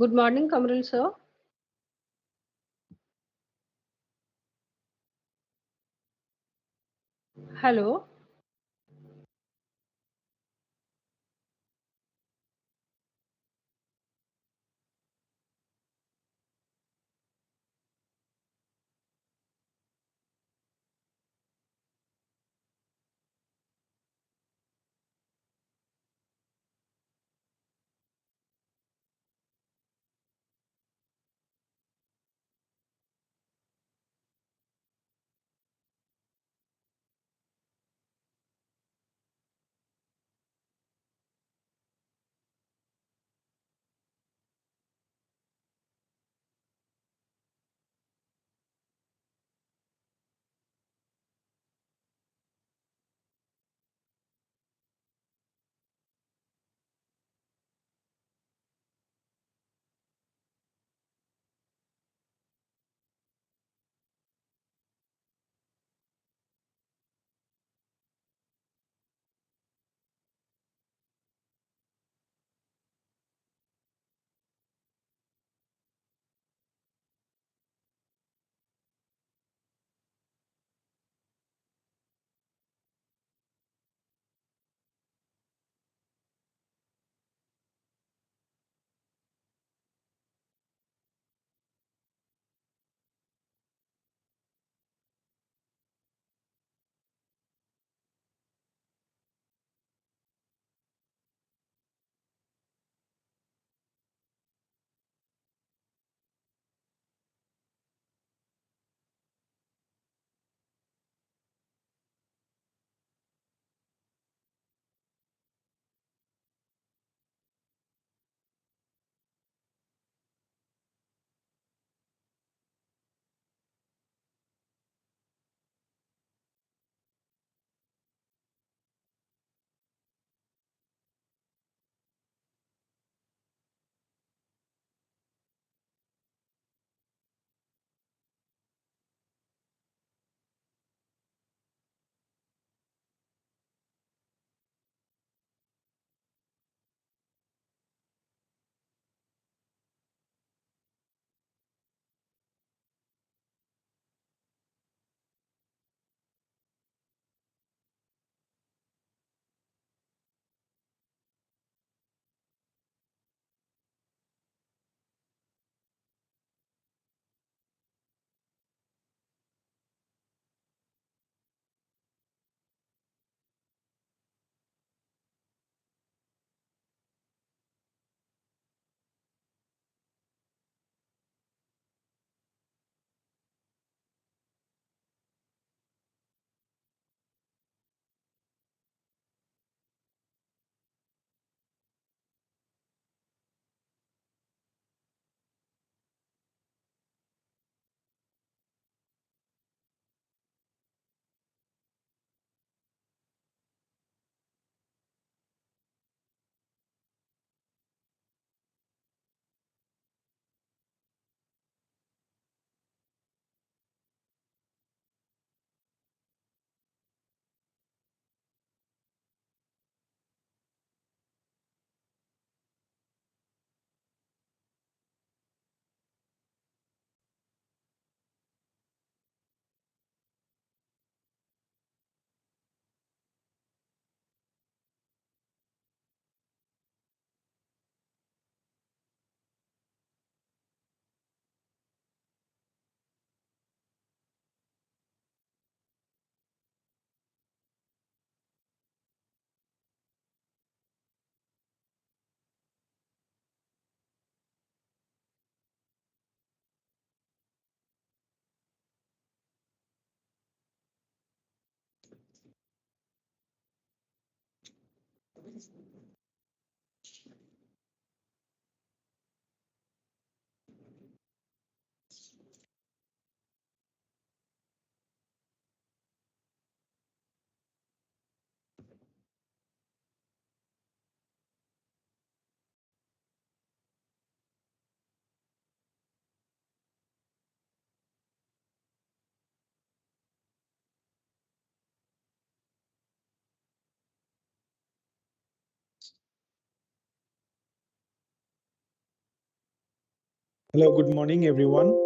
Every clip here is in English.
Good morning, Kamral sir. Hello. Hello, good morning, everyone.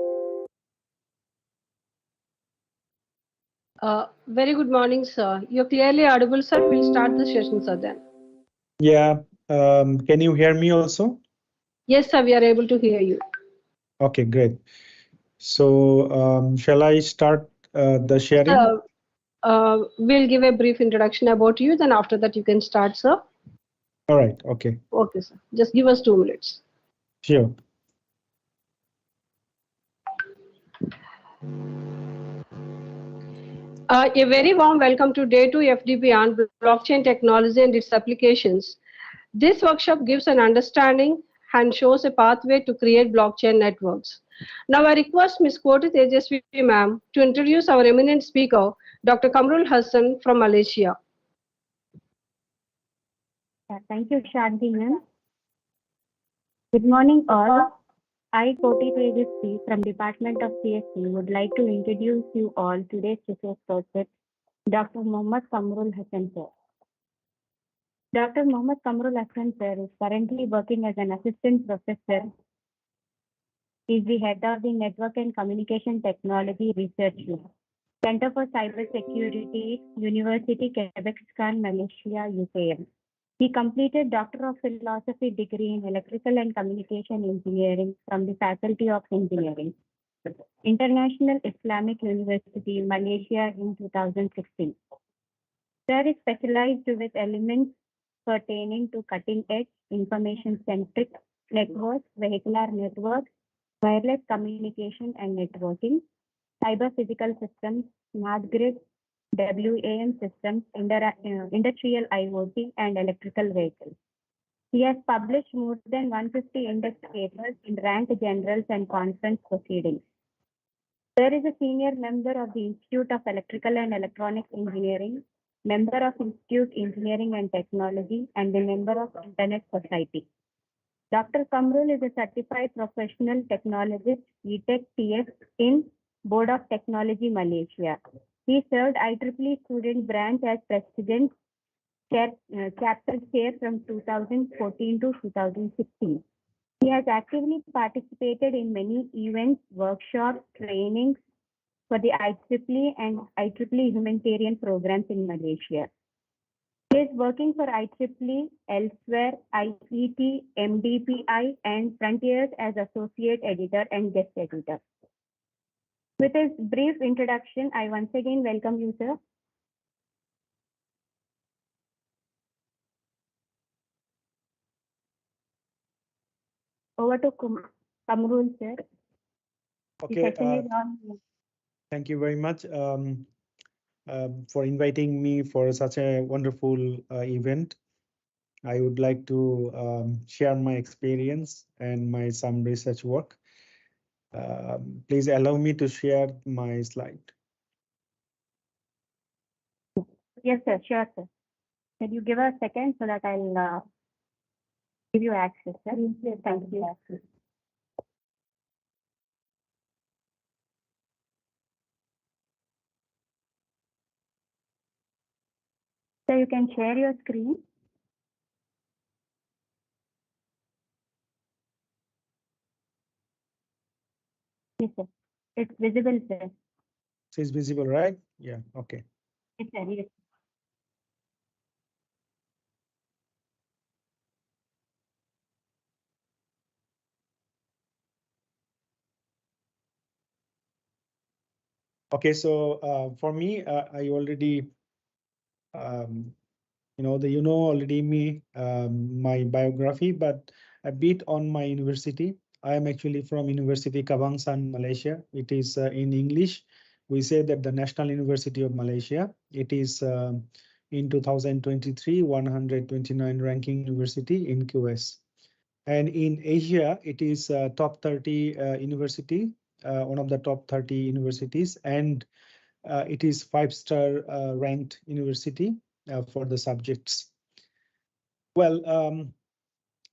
Very good morning, sir. You're clearly audible, sir. We'll start the session, sir, then. Yeah, can you hear me also? Yes, sir, we are able to hear you. Okay, great. So, shall I start the sharing? Sir, we'll give a brief introduction about you, then after that you can start, sir. All right, okay, Okay, sir. Just give us 2 minutes. sure. A very warm welcome to Day 2 FDP on blockchain technology and its applications. This workshop gives an understanding and shows a pathway to create blockchain networks. Now, I request Ms. Koti Tejasvi ma'am to introduce our eminent speaker, Dr. Kamrul Hassan from Malaysia. Thank you, Shanti ma'am. Good morning, all. I, Koti Tejasvi from Department of CSC, would like to introduce you all today's research project, Dr. Mohammad Kamrul Hassan sir. Dr. Mohammad Kamrul Hassan sir is currently working as an assistant professor. He is the head of the Network and Communication Technology Research Lab, Center for Cyber Security, University Quebec-Scan, Malaysia, UKM. He completed Doctor of Philosophy degree in Electrical and Communication Engineering from the Faculty of Engineering, International Islamic University, Malaysia in 2016. Sir is specialized with elements pertaining to cutting-edge information-centric networks, vehicular networks, wireless communication and networking, cyber physical systems, smart grid, WAM systems, industrial IoT, and electrical vehicles. He has published more than 150 index papers in ranked journals and conference proceedings. There is a senior member of the Institute of Electrical and Electronics Engineering, member of Institute Engineering and Technology, and a member of Internet Society. Dr. Kamrul is a certified professional technologist, ETech TX in Board of Technology, Malaysia. He served IEEE student branch as president, chapter chair from 2014 to 2016. He has actively participated in many events, workshops, trainings for the IEEE and IEEE humanitarian programs in Malaysia. He is working for IEEE, elsewhere, IET, MDPI, and Frontiers as associate editor and guest editor. With his brief introduction, I once again welcome you, sir. Over to Kamrul, sir. Okay, thank you very much for inviting me for such a wonderful event. I would like to share my experience and my some research work. Please allow me to share my slide. Yes, sir. Sure, sir. Can you give a second so that I'll give you access, sir? Yes, thank you. So you can share your screen. Yes, sir. It's visible, sir. It is visible, right? Yeah, okay. Yes, sir. Yes. Okay, so for me, I already, you know already me, my biography, but a bit on my university. I am actually from University Kebangsaan, Malaysia. It is in English. We say that the National University of Malaysia. It is in 2023, 129 ranking university in QS. And in Asia, it is top 30 university, one of the top 30 universities, and it is 5-star ranked university for the subjects. Well,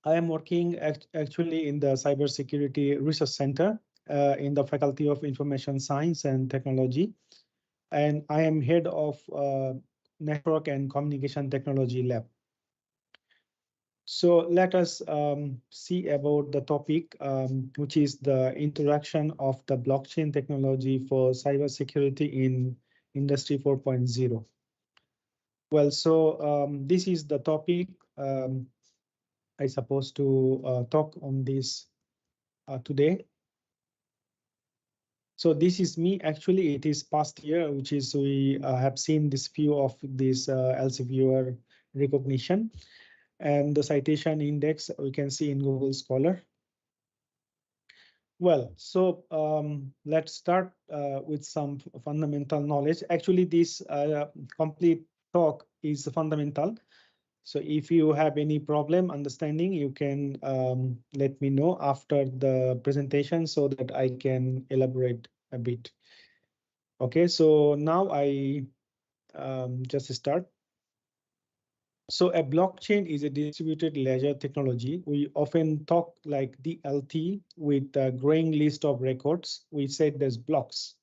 I am working actually in the Cybersecurity Research Center in the Faculty of Information Science and Technology, and I am head of Network and Communication Technology Lab. So let us see about the topic, which is the introduction of the blockchain technology for cybersecurity in Industry 4.0. Well, so this is the topic I supposed to talk on this today. So this is me. Actually, it is past year, which is we have seen this view of this Elsevier recognition. And the citation index we can see in Google Scholar. Well, so let's start with some fundamental knowledge. Actually, this complete talk is fundamental. So if you have any problem understanding, you can let me know after the presentation so that I can elaborate a bit. Okay, so now I just start. So a blockchain is a distributed ledger technology. We often talk like DLT with a growing list of records. We said there's blocks.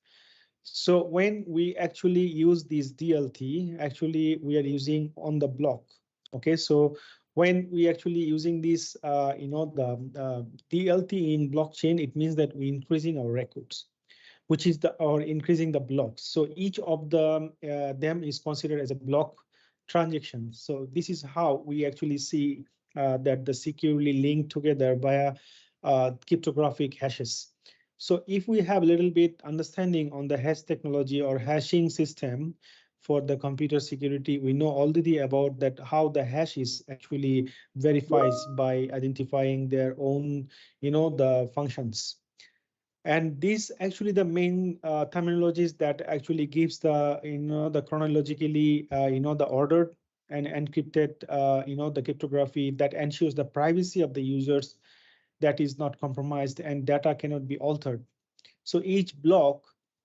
So when we actually use this DLT, actually we are using on the block. Okay, so when we actually using this, the DLT in blockchain, it means that we're increasing our records, which is or increasing the blocks. So each of them is considered as a block transaction. So this is how we actually see that the securely linked together via cryptographic hashes. So if we have a little bit understanding on the hash technology or hashing system for the computer security, we know already about that how the hash is actually verifies by identifying their own, the functions. And this actually the main terminologies that actually gives the, the chronologically, the ordered and encrypted, the cryptography that ensures the privacy of the users that is not compromised and data cannot be altered. So each block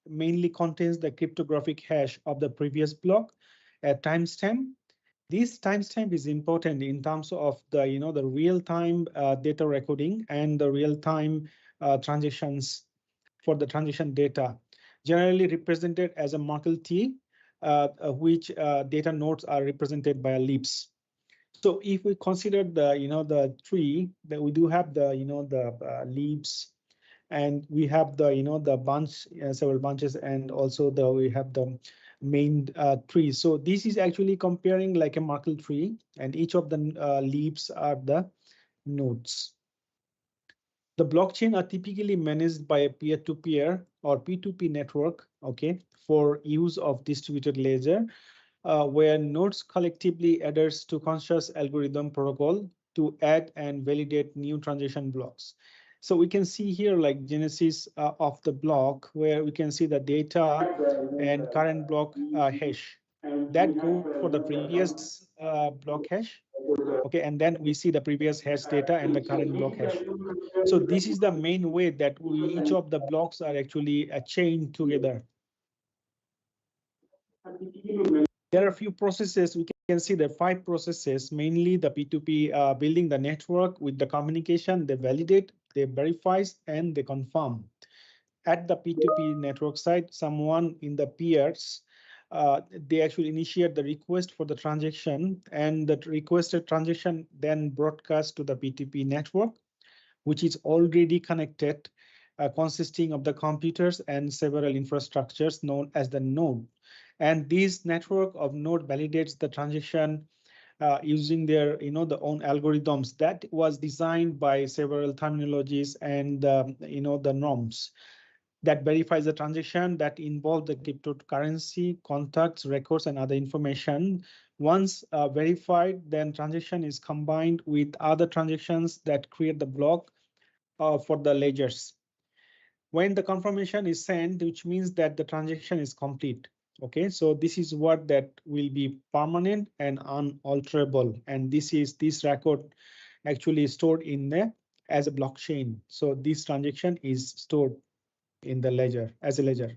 mainly contains the cryptographic hash of the previous block, a timestamp. This timestamp is important in terms of the, the real-time data recording and the real-time transactions for the transaction data, generally represented as a Merkle T, which data nodes are represented by leaves. So if we consider the, the tree, that we do have the, the leaves, and we have the, the bunch, several bunches, and also we have the main tree. So this is actually comparing like a Merkle tree, and each of the leaves are the nodes. The blockchain are typically managed by a peer-to-peer or P2P network, okay, for use of distributed ledger, where nodes collectively adheres to conscious algorithm protocol to add and validate new transaction blocks. So we can see here like genesis of the block, where we can see the data and current block hash that goes for the previous block hash. Okay, and then we see the previous hash data and the current block hash. So this is the main way that each of the blocks are actually chained together. There are a few processes. We can see the 5 processes, mainly the P2P building the network with the communication. They validate, they verify, and they confirm. At the P2P network side, someone in the peers, they actually initiate the request for the transaction, and the requested transaction then broadcast to the P2P network, which is already connected, consisting of the computers and several infrastructures known as the node. And this network of node validates the transaction using their, the own algorithms that was designed by several terminologies and, the norms that verifies the transaction that involve the cryptocurrency, contacts, records, and other information. Once verified, then transaction is combined with other transactions that create the block for the ledgers. When the confirmation is sent, which means that the transaction is complete. Okay, so this is what that will be permanent and unalterable, and this record actually stored in the as a blockchain. So this transaction is stored in the ledger as a ledger.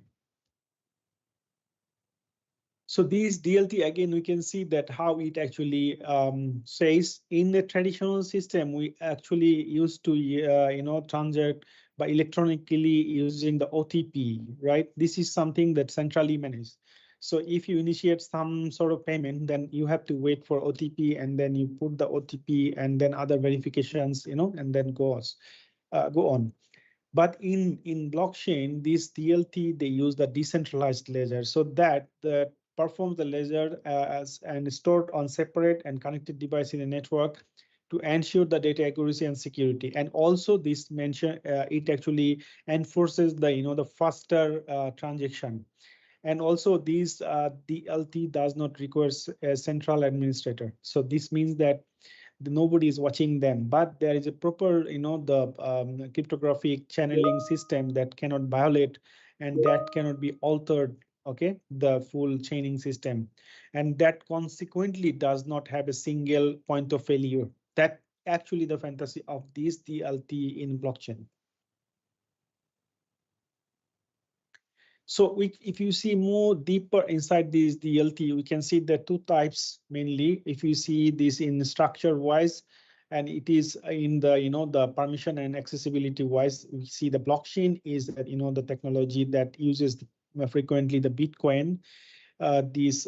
So these DLT, again, we can see that how it actually says in the traditional system, we actually used to, transact by electronically using the OTP, right? This is something that centrally managed. So if you initiate some sort of payment, then you have to wait for OTP, and then you put the OTP and then other verifications, and then go on. But in blockchain, this DLT, they use the decentralized ledger, so that performs the ledger as and stored on separate and connected device in a network to ensure the data accuracy and security. And also this mention it actually enforces the faster transaction. And also these DLT does not require a central administrator. So this means that nobody is watching them, but there is a proper, the cryptographic channeling system that cannot violate and that cannot be altered. Okay, the full chaining system, and that consequently does not have a single point of failure. That actually the fantasy of this DLT in blockchain. So if you see more deeper inside this DLT, we can see the two types mainly. If you see this in structure wise, and it is in the the permission and accessibility wise, we see the blockchain is the technology that uses frequently the Bitcoin, this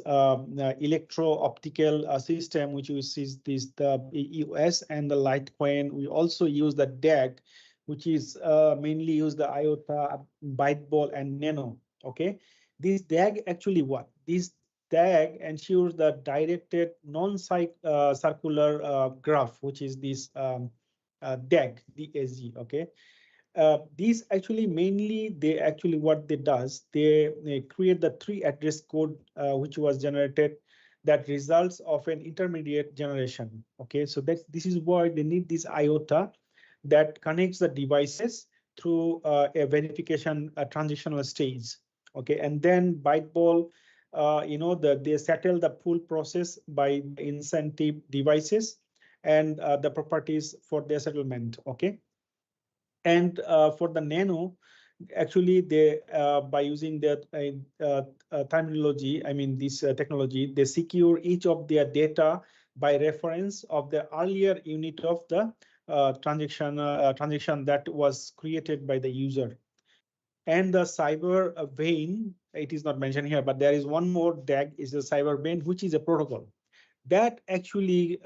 electro-optical system, which uses the EOS and the Litecoin. We also use the DAG, which is mainly use the IOTA, Byteball, and Nano. Okay, this DAG actually what? This DAG ensures the directed non-circular graph, which is this DAG, DAG. Okay. These actually mainly what they does, they create the 3 address code which was generated that results of an intermediate generation. Okay, so this is why they need this IOTA that connects the devices through a verification transitional stage. Okay, and then Byteball, they settle the full process by incentive devices and the properties for their settlement. Okay. And for the Nano, actually they by using that terminology, I mean this technology, they secure each of their data by reference of the earlier unit of the transaction that was created by the user. And the cyber vein, it is not mentioned here, but there is one more DAG, is the cyber vein, which is a protocol that actually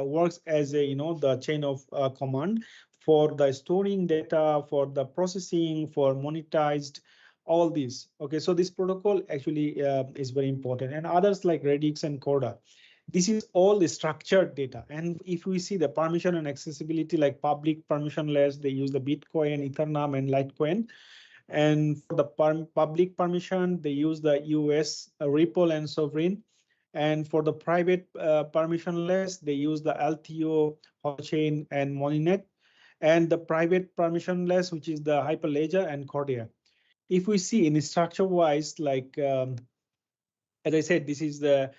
works as a the chain of command for the storing data, for the processing, for monetized, all these. Okay, so this protocol actually is very important, and others like Redux and Corda. This is all the structured data. And if we see the permission and accessibility, like public permissionless, they use the Bitcoin, Ethereum, and Litecoin. And for the public permission, they use the US Ripple and Sovereign. And for the private permissionless, they use the LTO, Holochain, and Moninet. And the private permissionless, which is the Hyperledger and Cordia. If we see in structure-wise, like as I said, this is the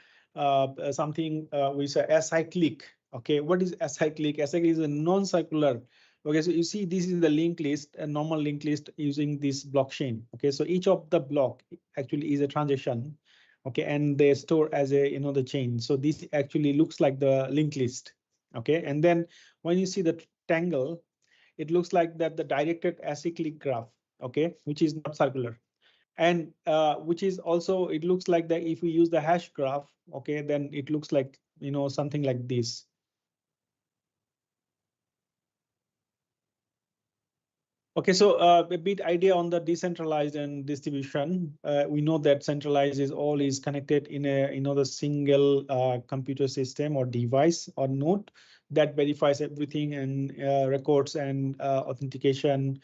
something we say acyclic. Okay, what is acyclic? Acyclic is a non-circular. Okay, so you see this is the linked list, a normal linked list using this blockchain. Okay, so each of the block actually is a transaction. Okay, and they store as a the chain. So this actually looks like the linked list. Okay, and then when you see the tangle, it looks like that the directed acyclic graph. Okay, which is not circular, and which is also, it looks like that if we use the hash graph. Okay, then it looks like something like this. Okay, so a bit idea on the decentralized and distribution. We know that centralized is connected in a the single computer system or device or node that verifies everything and records and authentication.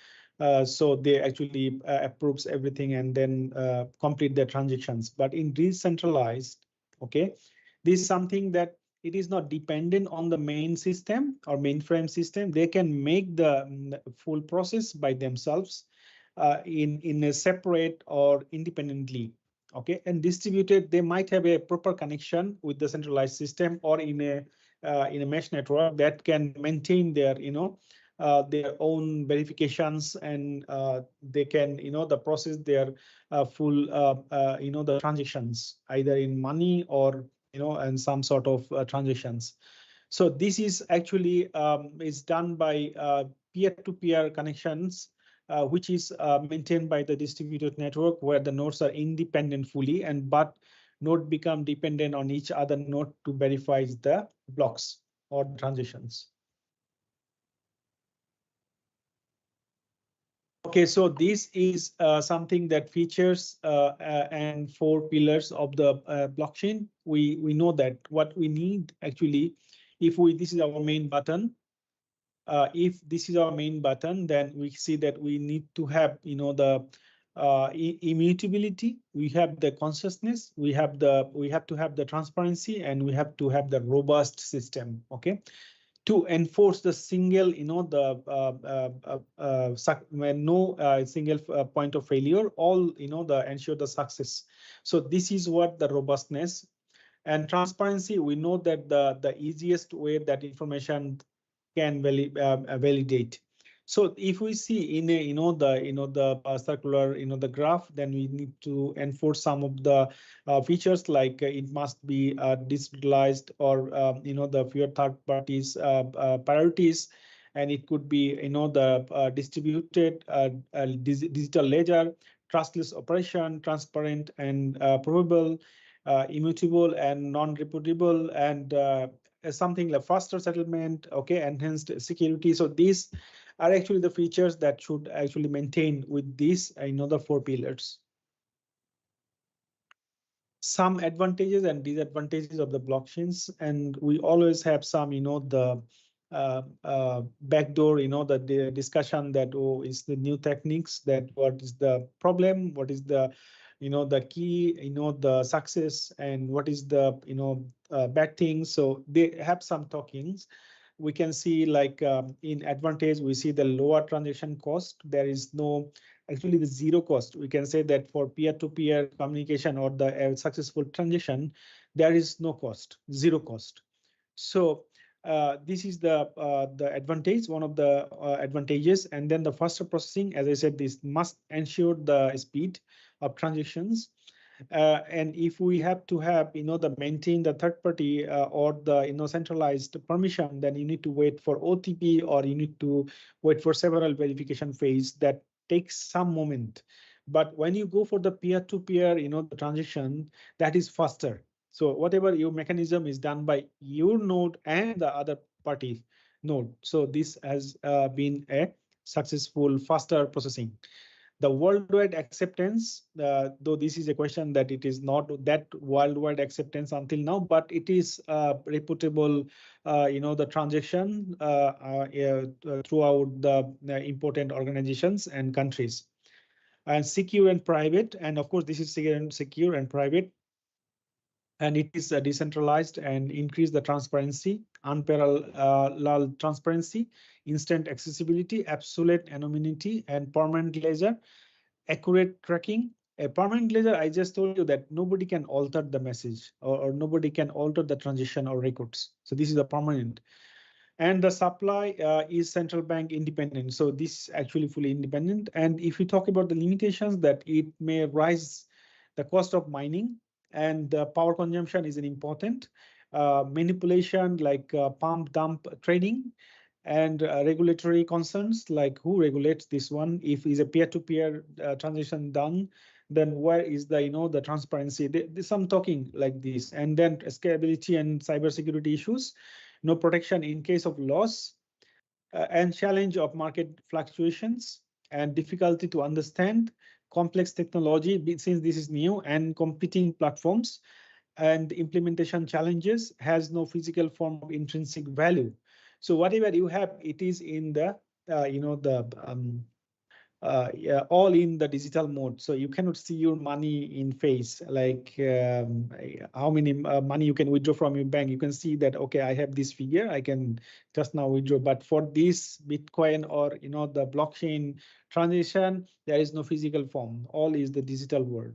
So they actually approves everything and then complete their transactions. But in decentralized, okay, this is something that it is not dependent on the main system or mainframe system. They can make the full process by themselves in a separate or independently. Okay, and distributed, they might have a proper connection with the centralized system or in a mesh network that can maintain their their own verifications, and they can the process their full the transactions either in money or and some sort of transactions. So this is actually is done by peer-to-peer connections which is maintained by the distributed network, where the nodes are independent fully, and but node become dependent on each other node to verify the blocks or transitions. Okay, so this is something that features and 4 pillars of the blockchain. We know that what we need actually, if this is our main button. If this is our main button, then we see that we need to have, the immutability. We have the consciousness. We have to have the transparency, and we have to have the robust system. Okay. To enforce the single, when no single point of failure, all, ensure the success. So this is what the robustness and transparency. We know that the easiest way that information can validate. So if we see in a, the circular, the graph, then we need to enforce some of the features, like it must be decentralized, or the fewer third parties priorities, and it could be, the distributed digital ledger, trustless operation, transparent and probable, immutable and non-reportable, and something like faster settlement, okay, enhanced security. So these are actually the features that should actually maintain with these, the 4 pillars. Some advantages and disadvantages of the blockchains, and we always have some, the backdoor, the discussion that, oh, is the new techniques, that what is the problem, what is the, the key, the success, and what is the, bad things. So they have some talkings. We can see, like, in advantage, we see the lower transaction cost. There is no, actually the zero cost. We can say that for peer-to-peer communication or the successful transaction, there is no cost, zero cost. So this is the advantage, one of the advantages. And then the faster processing, as I said, this must ensure the speed of transactions. And if we have to have, the maintain the third party or the, centralized permission, then you need to wait for OTP, or you need to wait for several verification phase that takes some moment. But when you go for the peer-to-peer, the transaction, that is faster. So whatever your mechanism is done by your node and the other party node. So this has been a successful, faster processing. The worldwide acceptance, though this is a question that it is not that worldwide acceptance until now, but it is reputable, the transaction throughout the important organizations and countries. And secure and private, and of course this is secure and private, and it is decentralized and increase the transparency, unparalleled transparency, instant accessibility, absolute anonymity, and permanent ledger, accurate tracking. A permanent ledger, I just told you that nobody can alter the message, or nobody can alter the transition or records. So this is a permanent. And the supply is central bank independent. So this is actually fully independent. And if we talk about the limitations, that it may rise the cost of mining, and the power consumption is an important manipulation, like pump dump trading, and regulatory concerns, like who regulates this one. If is a peer-to-peer transaction done, then where is the, the transparency? There's some talking like this. And then scalability and cybersecurity issues, no protection in case of loss, and challenge of market fluctuations, and difficulty to understand complex technology, since this is new, and competing platforms, and implementation challenges, has no physical form of intrinsic value. So whatever you have, it is in the, yeah, all in the digital mode. So you cannot see your money in face, like how many money you can withdraw from your bank. You can see that, okay, I have this figure, I can just now withdraw. But for this Bitcoin or, the blockchain transaction, there is no physical form. All is the digital world.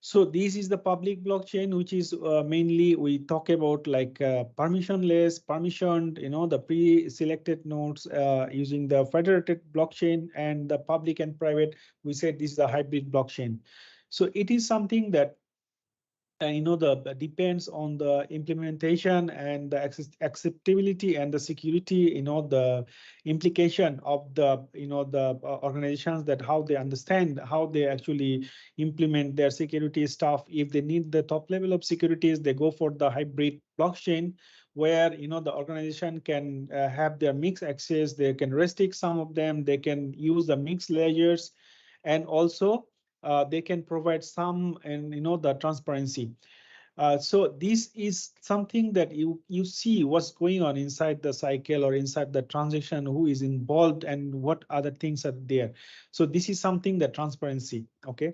So this is the public blockchain, which is mainly, we talk about like permissionless, permissioned, the pre-selected nodes using the federated blockchain, and the public and private, we said this is a hybrid blockchain. So it is something that and the depends on the implementation and the acceptability and the security, the implication of the the organizations, that how they understand, how they actually implement their security stuff. If they need the top level of securities, they go for the hybrid blockchain, where the organization can have their mixed access. They can restrict some of them, they can use the mixed layers, and also they can provide some, and the transparency. So this is something that you see what's going on inside the cycle or inside the transaction, who is involved and what other things are there. So this is something that transparency. Okay.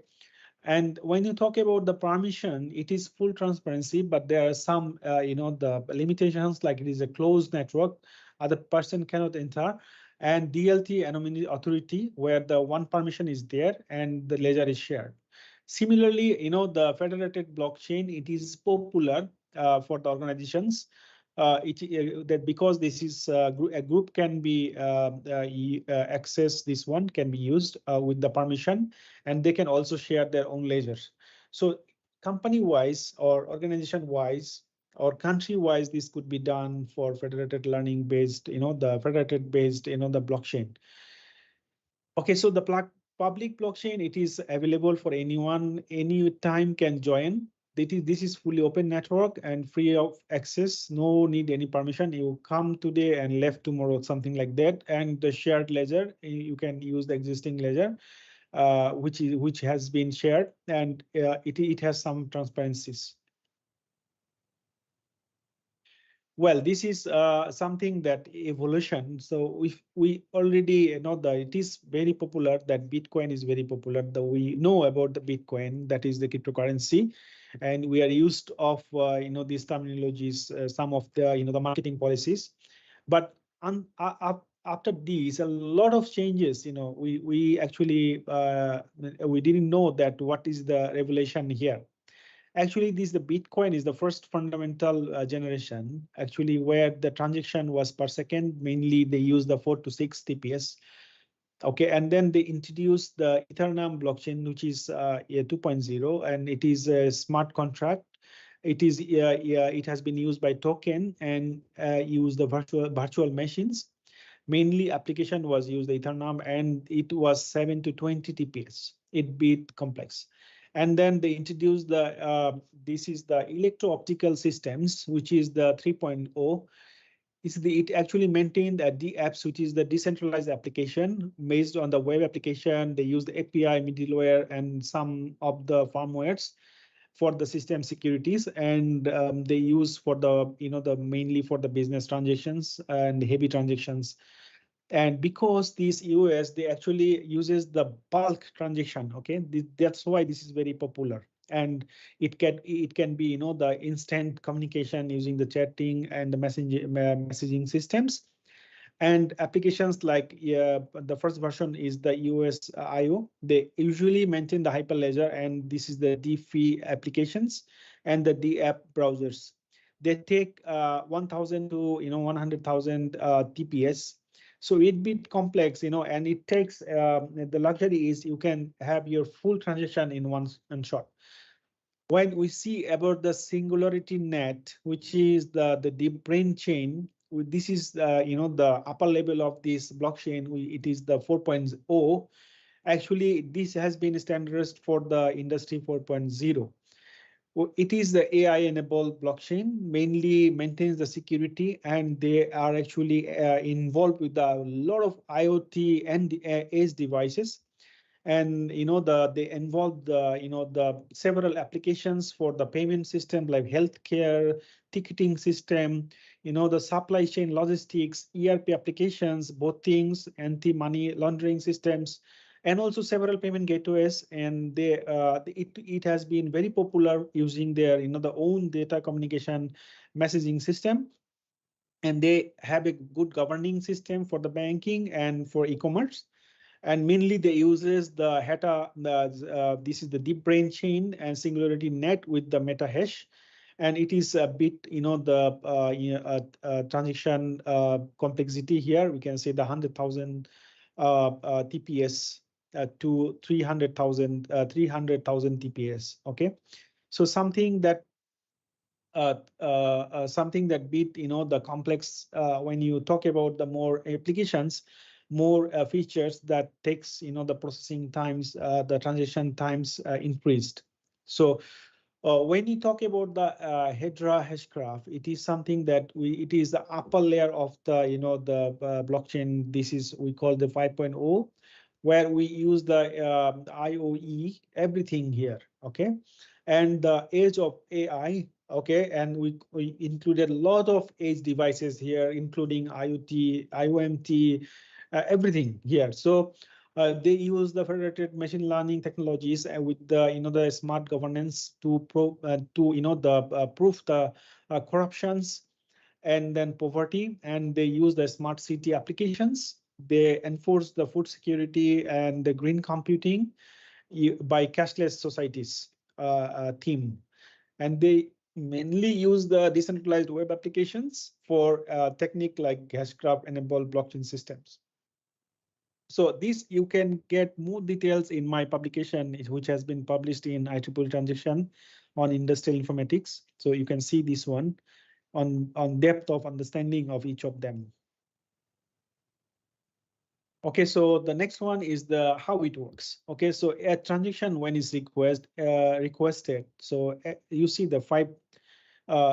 And when you talk about the permission, it is full transparency, but there are some, the limitations, like it is a closed network, other person cannot enter, and DLT, anonymity authority, where the one permission is there and the ledger is shared. Similarly, the federated blockchain, it is popular for the organizations. That because this is a group can be access, this one can be used with the permission, and they can also share their own ledgers. So company wise or organization wise or country wise, this could be done for federated learning based, the federated based, the blockchain. Okay, so the public blockchain, it is available for anyone, anytime can join. This is fully open network and free of access. No need any permission. You come today and left tomorrow, something like that. And the shared ledger, you can use the existing ledger, which has been shared, and it has some transparencies. Well, this is something that evolution. So we already know that it is very popular, that Bitcoin is very popular. That we know about the Bitcoin, that is the cryptocurrency, and we are used of these terminologies, some of the the marketing policies. But after these, a lot of changes. We actually we didn't know that what is the revelation here. Actually, the Bitcoin is the first fundamental generation, actually, where the transaction was per second. Mainly, they use the 4 to 6 TPS. Okay, and then they introduced the Ethereum blockchain, which is 2.0, and it is a smart contract. It is it has been used by token and use the virtual machines. Mainly, application was used the Ethereum, and it was 7 to 20 TPS. It bit complex. And then they introduced the this is the electro-optical systems, which is the 3.0. It actually maintained a DApps, which is the decentralized application based on the web application. They use the API, middleware, and some of the firmwares for the system securities, and they use for the mainly for the business transactions and heavy transactions. And because these EOS, they actually uses the bulk transaction. Okay, that's why this is very popular, and it can be the instant communication using the chatting and the messaging systems. And applications like the first version is the EOS IO. They usually maintain the Hyperledger, and this is the DeFi applications and the DApp browsers. They take 1,000 to 100,000 TPS. So it bit complex, and it takes the luxury is you can have your full transaction in one shot. When we see about the Singularity Net, which is the deep brain chain, this is the upper level of this blockchain. It is the 4.0. Actually, this has been standardized for the industry 4.0. It is the AI-enabled blockchain, mainly maintains the security, and they are actually involved with a lot of IoT and edge devices. And they involve the several applications for the payment system like healthcare, ticketing system, the supply chain logistics, ERP applications, both things, anti-money laundering systems, and also several payment gateways. And it has been very popular using their the own data communication messaging system. And they have a good governing system for the banking and for e-commerce. And mainly they uses the HETA, this is the deep brain chain and Singularity Net with the meta hash. And it is a bit, the transaction complexity here. We can say the 100,000 TPS to 300,000 TPS. Okay. So something that beat the complex when you talk about the more applications, more features that takes the processing times, the transaction times increased. So when you talk about the Hedra hashgraph, it is something that it is the upper layer of the the blockchain. This is we call the 5.0, where we use the IOE everything here. Okay, and the age of AI. Okay, and we included a lot of edge devices here, including IoT, IoMT, everything here. So they use the federated machine learning technologies and with the the smart governance to prove the corruptions and then poverty, and they use the smart city applications. They enforce the food security and the green computing by cashless societies theme, and they mainly use the decentralized web applications for technique like hashgraph enabled blockchain systems. So this you can get more details in my publication, which has been published in IEEE Transaction on industrial informatics. So you can see this one on depth of understanding of each of them. Okay, so the next one is the how it works. Okay, so a transaction when is requested. So you see the 5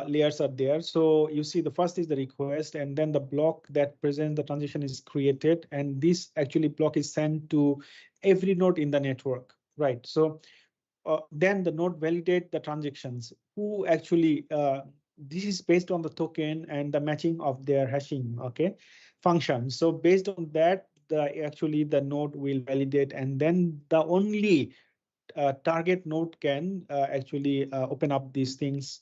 layers are there. So you see the first is the request, and then the block that presents the transaction is created, and this actually block is sent to every node in the network, right? So then the node validate the transactions. Who actually this is based on the token and the matching of their hashing, okay, function. So based on that, the node will validate, and then the only target node can actually open up these things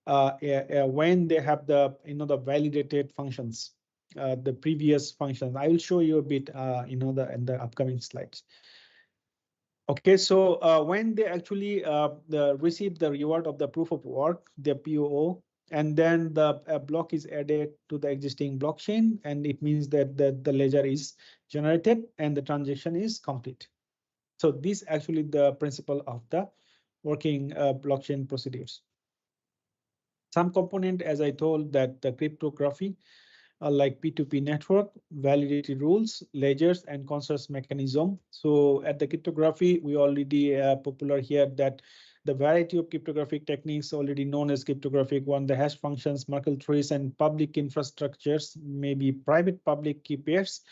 when they have the the validated functions, the previous functions. I will show you a bit in the upcoming slides. Okay, so when they actually receive the reward of the proof of work, the POO, and then the block is added to the existing blockchain, and it means that the ledger is generated and the transaction is complete. So this actually the principle of the working blockchain procedures. Some component, as I told, that the cryptography, like P2P network, validity rules, ledgers, and consensus mechanism. So at the cryptography, we already popular here that the variety of cryptographic techniques already known as cryptographic one, the hash functions, Merkle trees, and public infrastructures, maybe private public key pairs,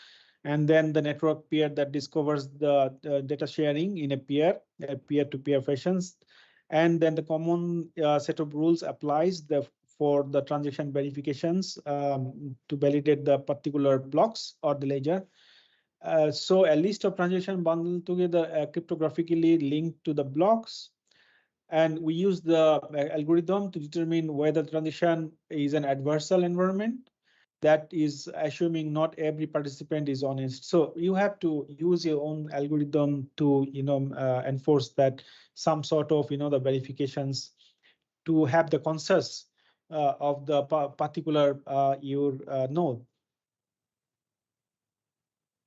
and then the network peer that discovers the data sharing in a peer-to-peer fashions. And then the common set of rules applies for the transaction verifications to validate the particular blocks or the ledger. So a list of transaction bundled together cryptographically linked to the blocks. And we use the algorithm to determine whether the transaction is an adversarial environment. That is assuming not every participant is honest. So you have to use your own algorithm to enforce that some sort of the verifications to have the consensus of the particular your node.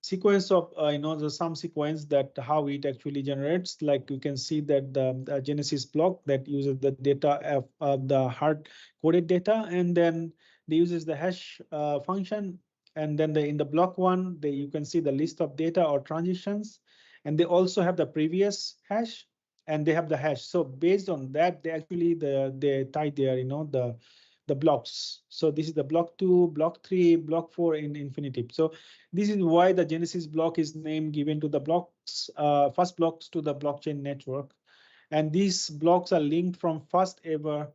Sequence of some sequence that how it actually generates, like you can see that the Genesis block that uses the data of the hard coded data, and then they uses the hash function, and then in the block one you can see the list of data or transitions, and they also have the previous hash and they have the hash. So based on that, they actually they tie their the blocks. So this is the block 2, block 3, block 4 in infinitive. So this is why the Genesis block is named given to the blocks, first blocks to the blockchain network. And these blocks are linked from first ever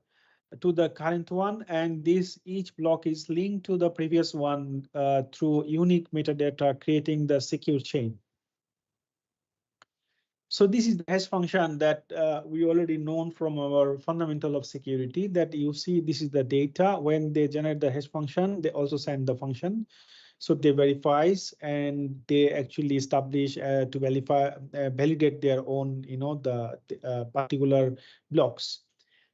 to the current one. And each block is linked to the previous one through unique metadata, creating the secure chain. So this is the hash function that we already known from our fundamental of security, that you see this is the data. When they generate the hash function, they also send the function. So they verifies and they actually establish to validate their own, the particular blocks.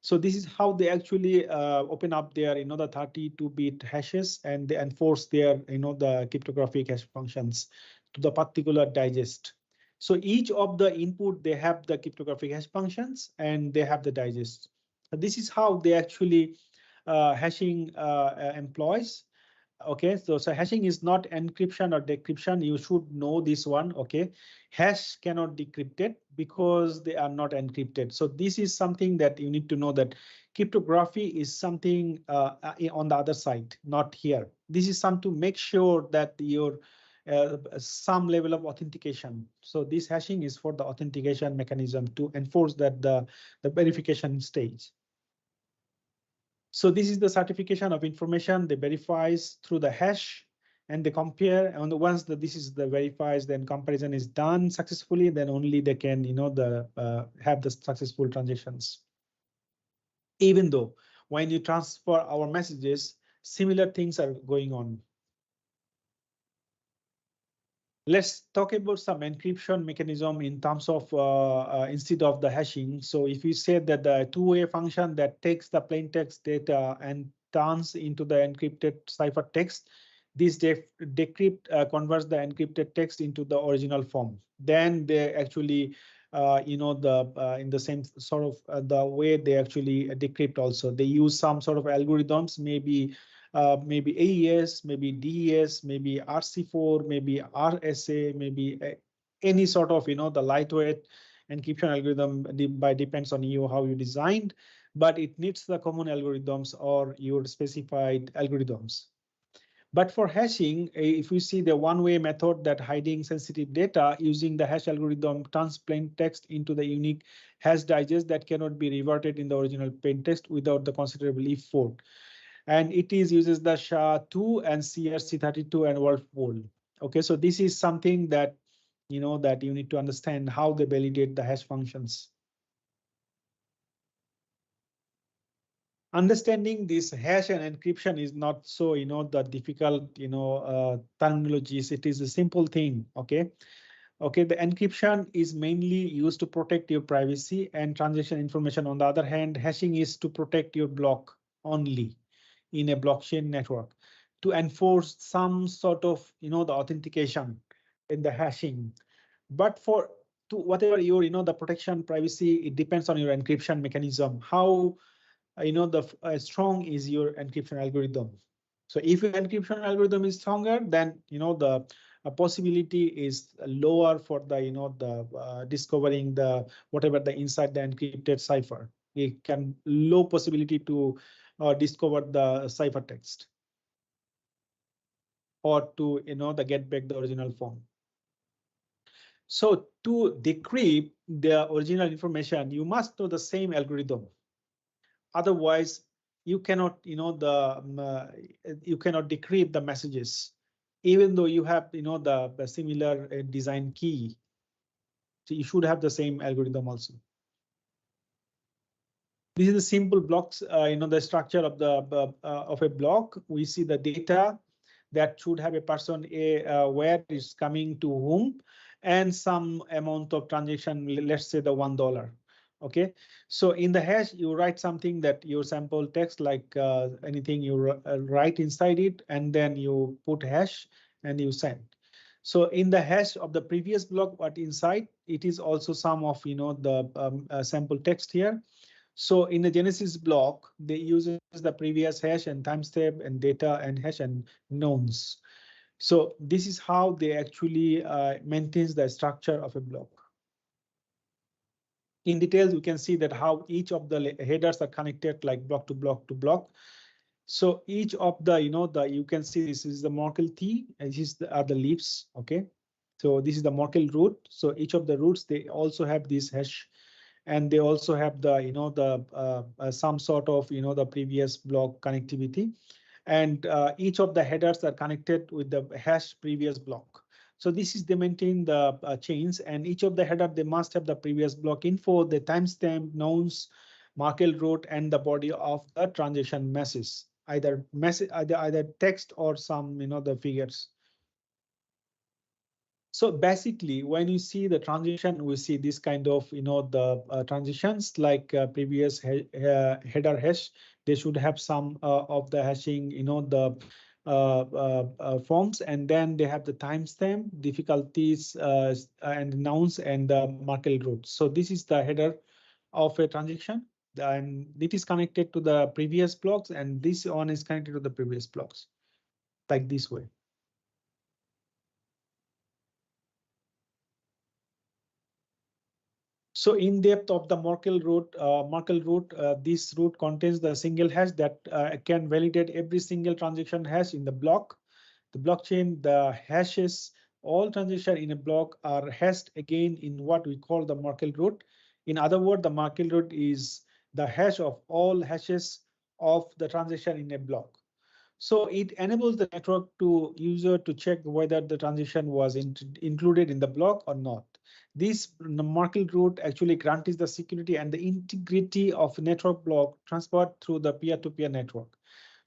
So this is how they actually open up their, the 32-bit hashes, and they enforce their, the cryptographic hash functions to the particular digest. So each of the input, they have the cryptographic hash functions and they have the digest. This is how they actually hashing employs. Okay, so hashing is not encryption or decryption. You should know this one. Okay, hash cannot decrypt it because they are not encrypted. So this is something that you need to know, that cryptography is something on the other side, not here. This is some to make sure that your some level of authentication. So this hashing is for the authentication mechanism to enforce that the verification stage. So this is the certification of information. They verifies through the hash and they compare. And once this is the verifies, then comparison is done successfully, then only they can, have the successful transactions. Even though when you transfer our messages, similar things are going on. Let's talk about some encryption mechanism in terms of instead of the hashing. So if you say that the two-way function that takes the plain text data and turns into the encrypted cipher text, this decrypt converts the encrypted text into the original form. Then they actually, in the same sort of the way they actually decrypt also. They use some sort of algorithms, maybe AES, maybe DES, maybe RC4, maybe RSA, maybe any sort of, the lightweight encryption algorithm depends on you how you designed, but it needs the common algorithms or your specified algorithms. But for hashing, if you see the one-way method that hiding sensitive data using the hash algorithm turns plain text into the unique hash digest that cannot be reverted in the original plain text without the considerable effort. And it uses the SHA-2 and CRC32 and world. Okay, so this is something that that you need to understand how they validate the hash functions. Understanding this hash and encryption is not so the difficult terminologies. It is a simple thing. Okay. Okay, the encryption is mainly used to protect your privacy and transaction information. On the other hand, hashing is to protect your block only in a blockchain network to enforce some sort of the authentication in the hashing. But for whatever your the protection privacy, it depends on your encryption mechanism. How strong is your encryption algorithm. So if your encryption algorithm is stronger, then the possibility is lower for the discovering the whatever the inside the encrypted cipher. It can low possibility to discover the ciphertext or to get back the original form. So to decrypt the original information, you must know the same algorithm. Otherwise, you cannot you cannot decrypt the messages, even though you have the similar design key. So you should have the same algorithm also. This is the simple blocks, the structure of a block. We see the data that should have a person where is coming to whom, and some amount of transaction, let's say the $1. Okay, so in the hash, you write something that your sample text, like anything you write inside it, and then you put hash and you send. So in the hash of the previous block, what inside, it is also some of the sample text here. So in the Genesis block, they use the previous hash and timestamp and data and hash and knowns. So this is how they actually maintains the structure of a block. In details, you can see that how each of the headers are connected like block to block to block. So each of the, you can see this is the Merkle T, and these are the leaves. Okay, so this is the Merkle root. So each of the roots, they also have this hash, and they also have the, some sort of, the previous block connectivity. And each of the headers are connected with the hash previous block. So this is they maintain the chains, and each of the header, they must have the previous block info, the timestamp, knowns, Merkle root, and the body of the transaction message, either text or some the figures. So basically, when you see the transition, we see this kind of the transitions like previous header hash. They should have some of the hashing, the forms, and then they have the timestamp, difficulties, and nouns, and the Merkle root. So this is the header of a transaction, and it is connected to the previous blocks, and this one is connected to the previous blocks, like this way. So in depth of the Merkle root, this root contains the single hash that can validate every single transaction hash in the block. The blockchain, the hashes, all transactions in a block are hashed again in what we call the Merkle root. In other words, the Merkle root is the hash of all hashes of the transaction in a block. So it enables the network to user to check whether the transaction was included in the block or not. This Merkle root actually guarantees the security and the integrity of network block transport through the peer-to-peer network.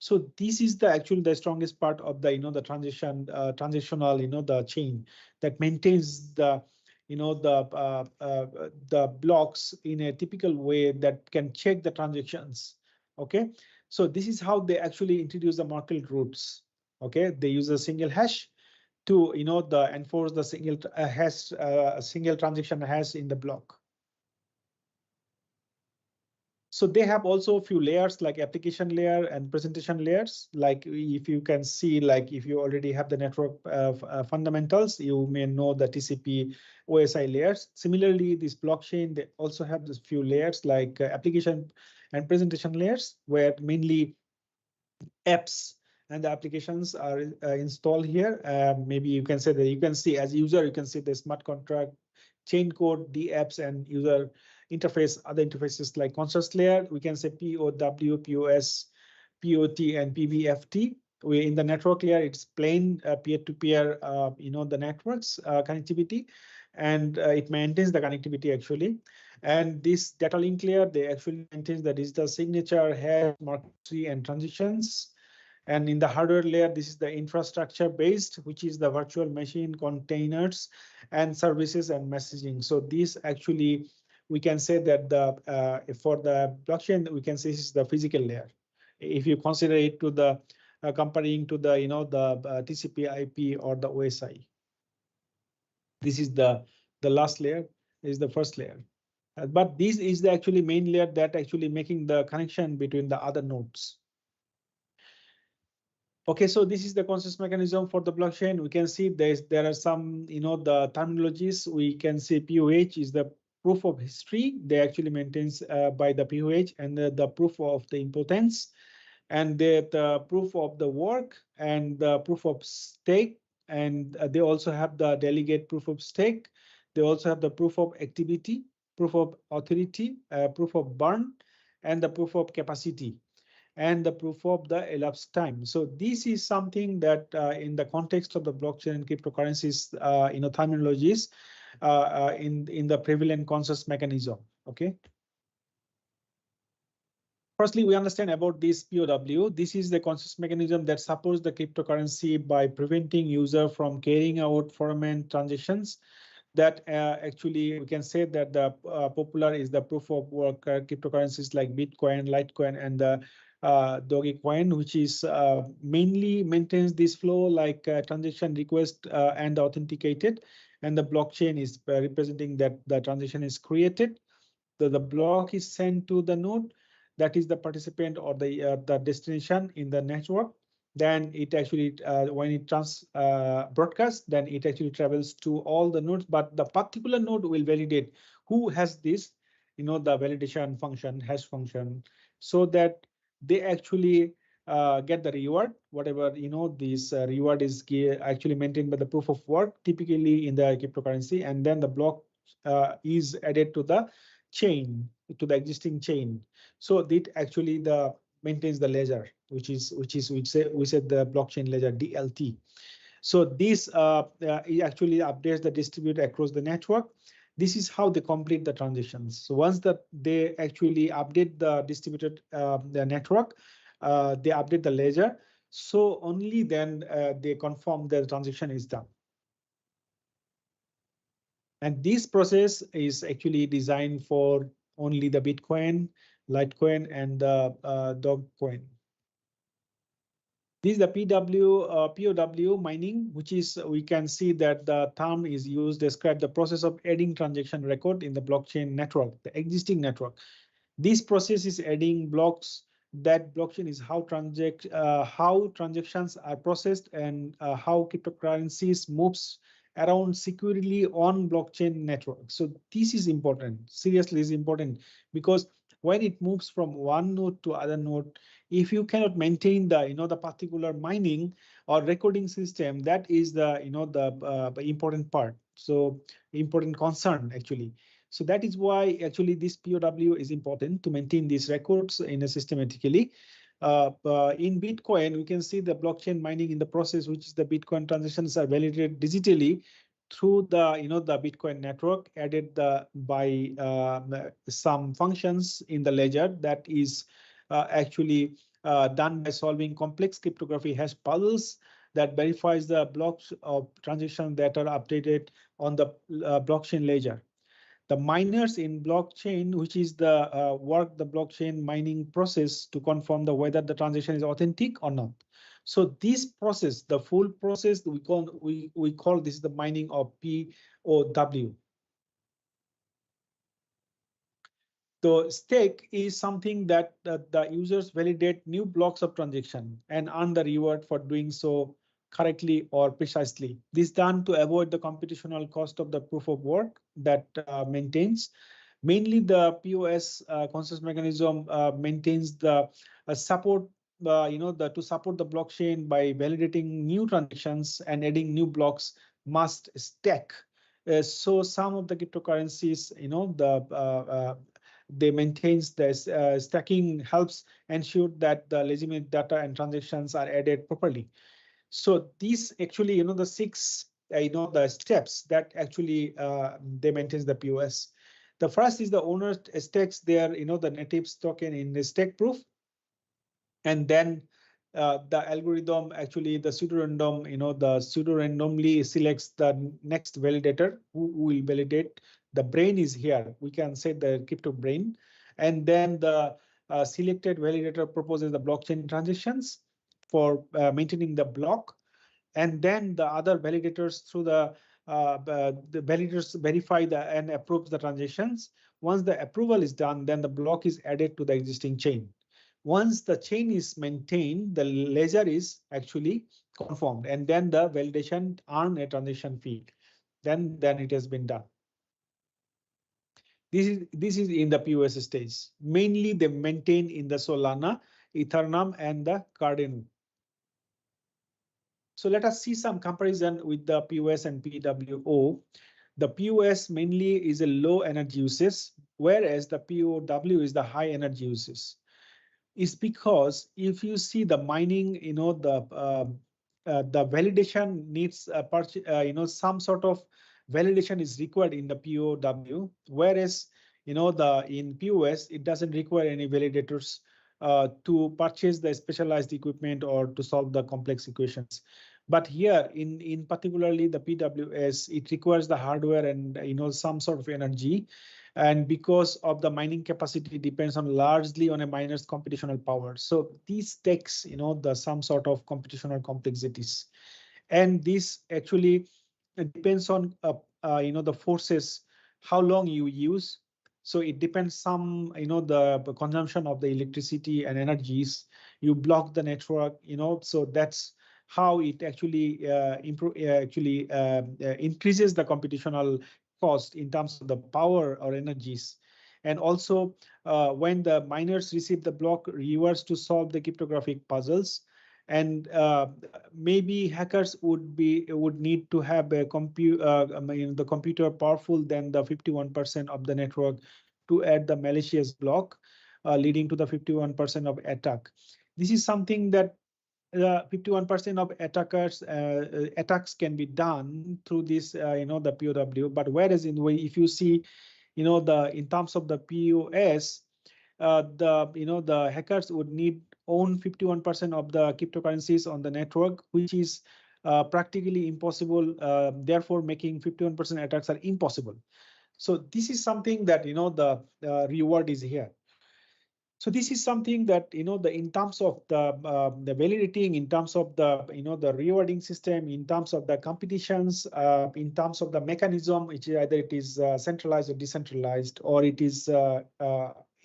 So this is the strongest part of the the transactional the chain that maintains the the blocks in a typical way that can check the transactions. Okay. So this is how they actually introduce the Merkle roots. Okay, they use a single hash to enforce the single hash, single transaction hash in the block. So they have also a few layers like application layer and presentation layers. Like if you can see, like if you already have the network fundamentals, you may know the TCP OSI layers. Similarly, this blockchain, they also have this few layers like application and presentation layers, where mainly apps and the applications are installed here. Maybe you can say that you can see as a user, you can see the smart contract, chain code, the apps, and user interface, other interfaces like consensus layer. We can say POW, POS, POT, and PBFT. We in the network layer, it's plain peer-to-peer, the networks connectivity, and it maintains the connectivity actually. And this data link layer, they actually maintain the digital signature, hash, market tree, and transitions. And in the hardware layer, this is the infrastructure based, which is the virtual machine, containers, and services and messaging. So this actually, we can say that the for the blockchain, we can say this is the physical layer. If you consider it to the comparing to the the TCP/IP or the OSI, this is the last layer. Is the first layer. But this is the actually main layer that actually making the connection between the other nodes. Okay, so this is the consensus mechanism for the blockchain. We can see there are some, the terminologies. We can see POH is the proof of history. They actually maintains by the POH, and the proof of the importance, and the proof of the work, and the proof of stake. And they also have the delegate proof of stake. They also have the proof of activity, proof of authority, proof of burn, and the proof of capacity, and the proof of the elapsed time. So this is something that in the context of the blockchain and cryptocurrencies, terminologies in the prevalent consensus mechanism. Okay. Firstly, we understand about this POW. This is the consensus mechanism that supports the cryptocurrency by preventing user from carrying out fraudulent transactions. That actually we can say that the popular is the proof of work cryptocurrencies like Bitcoin, Litecoin, and the Dogecoin, which is mainly maintains this flow like transaction request and authenticated, and the blockchain is representing that the transaction is created. The block is sent to the node, that is the participant or the destination in the network. Then it actually when it broadcasts, then it actually travels to all the nodes, but the particular node will validate who has this, the validation function, hash function, so that they actually get the reward, whatever, this reward is actually maintained by the proof of work, typically in the cryptocurrency, and then the block is added to the chain, to the existing chain. So it actually maintains the ledger, which we said the blockchain ledger, DLT. So this it actually updates the distribute across the network. This is how they complete the transitions. So once that they actually update the distributed the network, they update the ledger. So only then they confirm the transaction is done. And this process is actually designed for only the Bitcoin, Litecoin, and the Dogecoin. This is the POW mining, which is, we can see that the term is used to describe the process of adding transaction record in the blockchain network, the existing network. This process is adding blocks. That blockchain is how transactions are processed and how cryptocurrencies moves around securely on blockchain network. So this is important. Seriously, is important, because when it moves from one node to other node, if you cannot maintain the the particular mining or recording system, that is the the important part. So important concern actually. So that is why actually this POW is important to maintain these records in a systematically. In Bitcoin, we can see the blockchain mining in the process, which is the Bitcoin transactions are validated digitally through the the Bitcoin network added by some functions in the ledger that is actually done by solving complex cryptography hash puzzles that verifies the blocks of transaction that are updated on the blockchain ledger. The miners in blockchain, which is the work the blockchain mining process to confirm the whether the transaction is authentic or not. So this process, the full process, we call this the mining of POW. The stake is something that the users validate new blocks of transaction and earn the reward for doing so correctly or precisely. This done to avoid the computational cost of the proof of work that maintains. Mainly the POS consensus mechanism maintains the support, to support the blockchain by validating new transactions and adding new blocks must stack. So some of the cryptocurrencies, they maintains this stacking helps ensure that the legitimate data and transactions are added properly. So these actually, the six, the steps that actually they maintain the POS. The first is the owner stakes their, the native token in the stake proof, and then the algorithm actually the pseudorandom, the pseudo-randomly selects the next validator who will validate. The brain is here. We can say the crypto brain, and then the selected validator proposes the blockchain transactions for maintaining the block, and then the other validators through the validators verify and approve the transactions. Once the approval is done, then the block is added to the existing chain. Once the chain is maintained, the ledger is actually confirmed, and then the validation earn a transaction fee. Then it has been done. This is in the POS stage. Mainly they maintain in the Solana, Ethereum, and the Cardano. So let us see some comparison with the POS and PWO. The POS mainly is a low energy uses, whereas the POW is the high energy uses. Is because if you see the mining, the validation needs some sort of validation is required in the POW, whereas in POS it doesn't require any validators to purchase the specialized equipment or to solve the complex equations. But here in particularly the PWS, it requires the hardware and some sort of energy. And because of the mining capacity depends on largely on a miner's computational power. So this takes, some sort of computational complexities. And this actually depends on, the forces, how long you use. So it depends some, the consumption of the electricity and energies. You block the network, so that's how it actually increases the computational cost in terms of the power or energies. And also when the miners receive the block rewards to solve the cryptographic puzzles, and maybe hackers would need to have a the computer powerful than the 51% of the network to add the malicious block, leading to the 51% of attack. This is something that 51% of attacks can be done through this, the POW. But whereas if you see, in terms of the POS, the hackers would need own 51% of the cryptocurrencies on the network, which is practically impossible. Therefore, making 51% attacks are impossible. So this is something that the reward is here. So this is something that, in terms of the validating, in terms of the, the rewarding system, in terms of the competitions, in terms of the mechanism, which either it is centralized or decentralized, or it is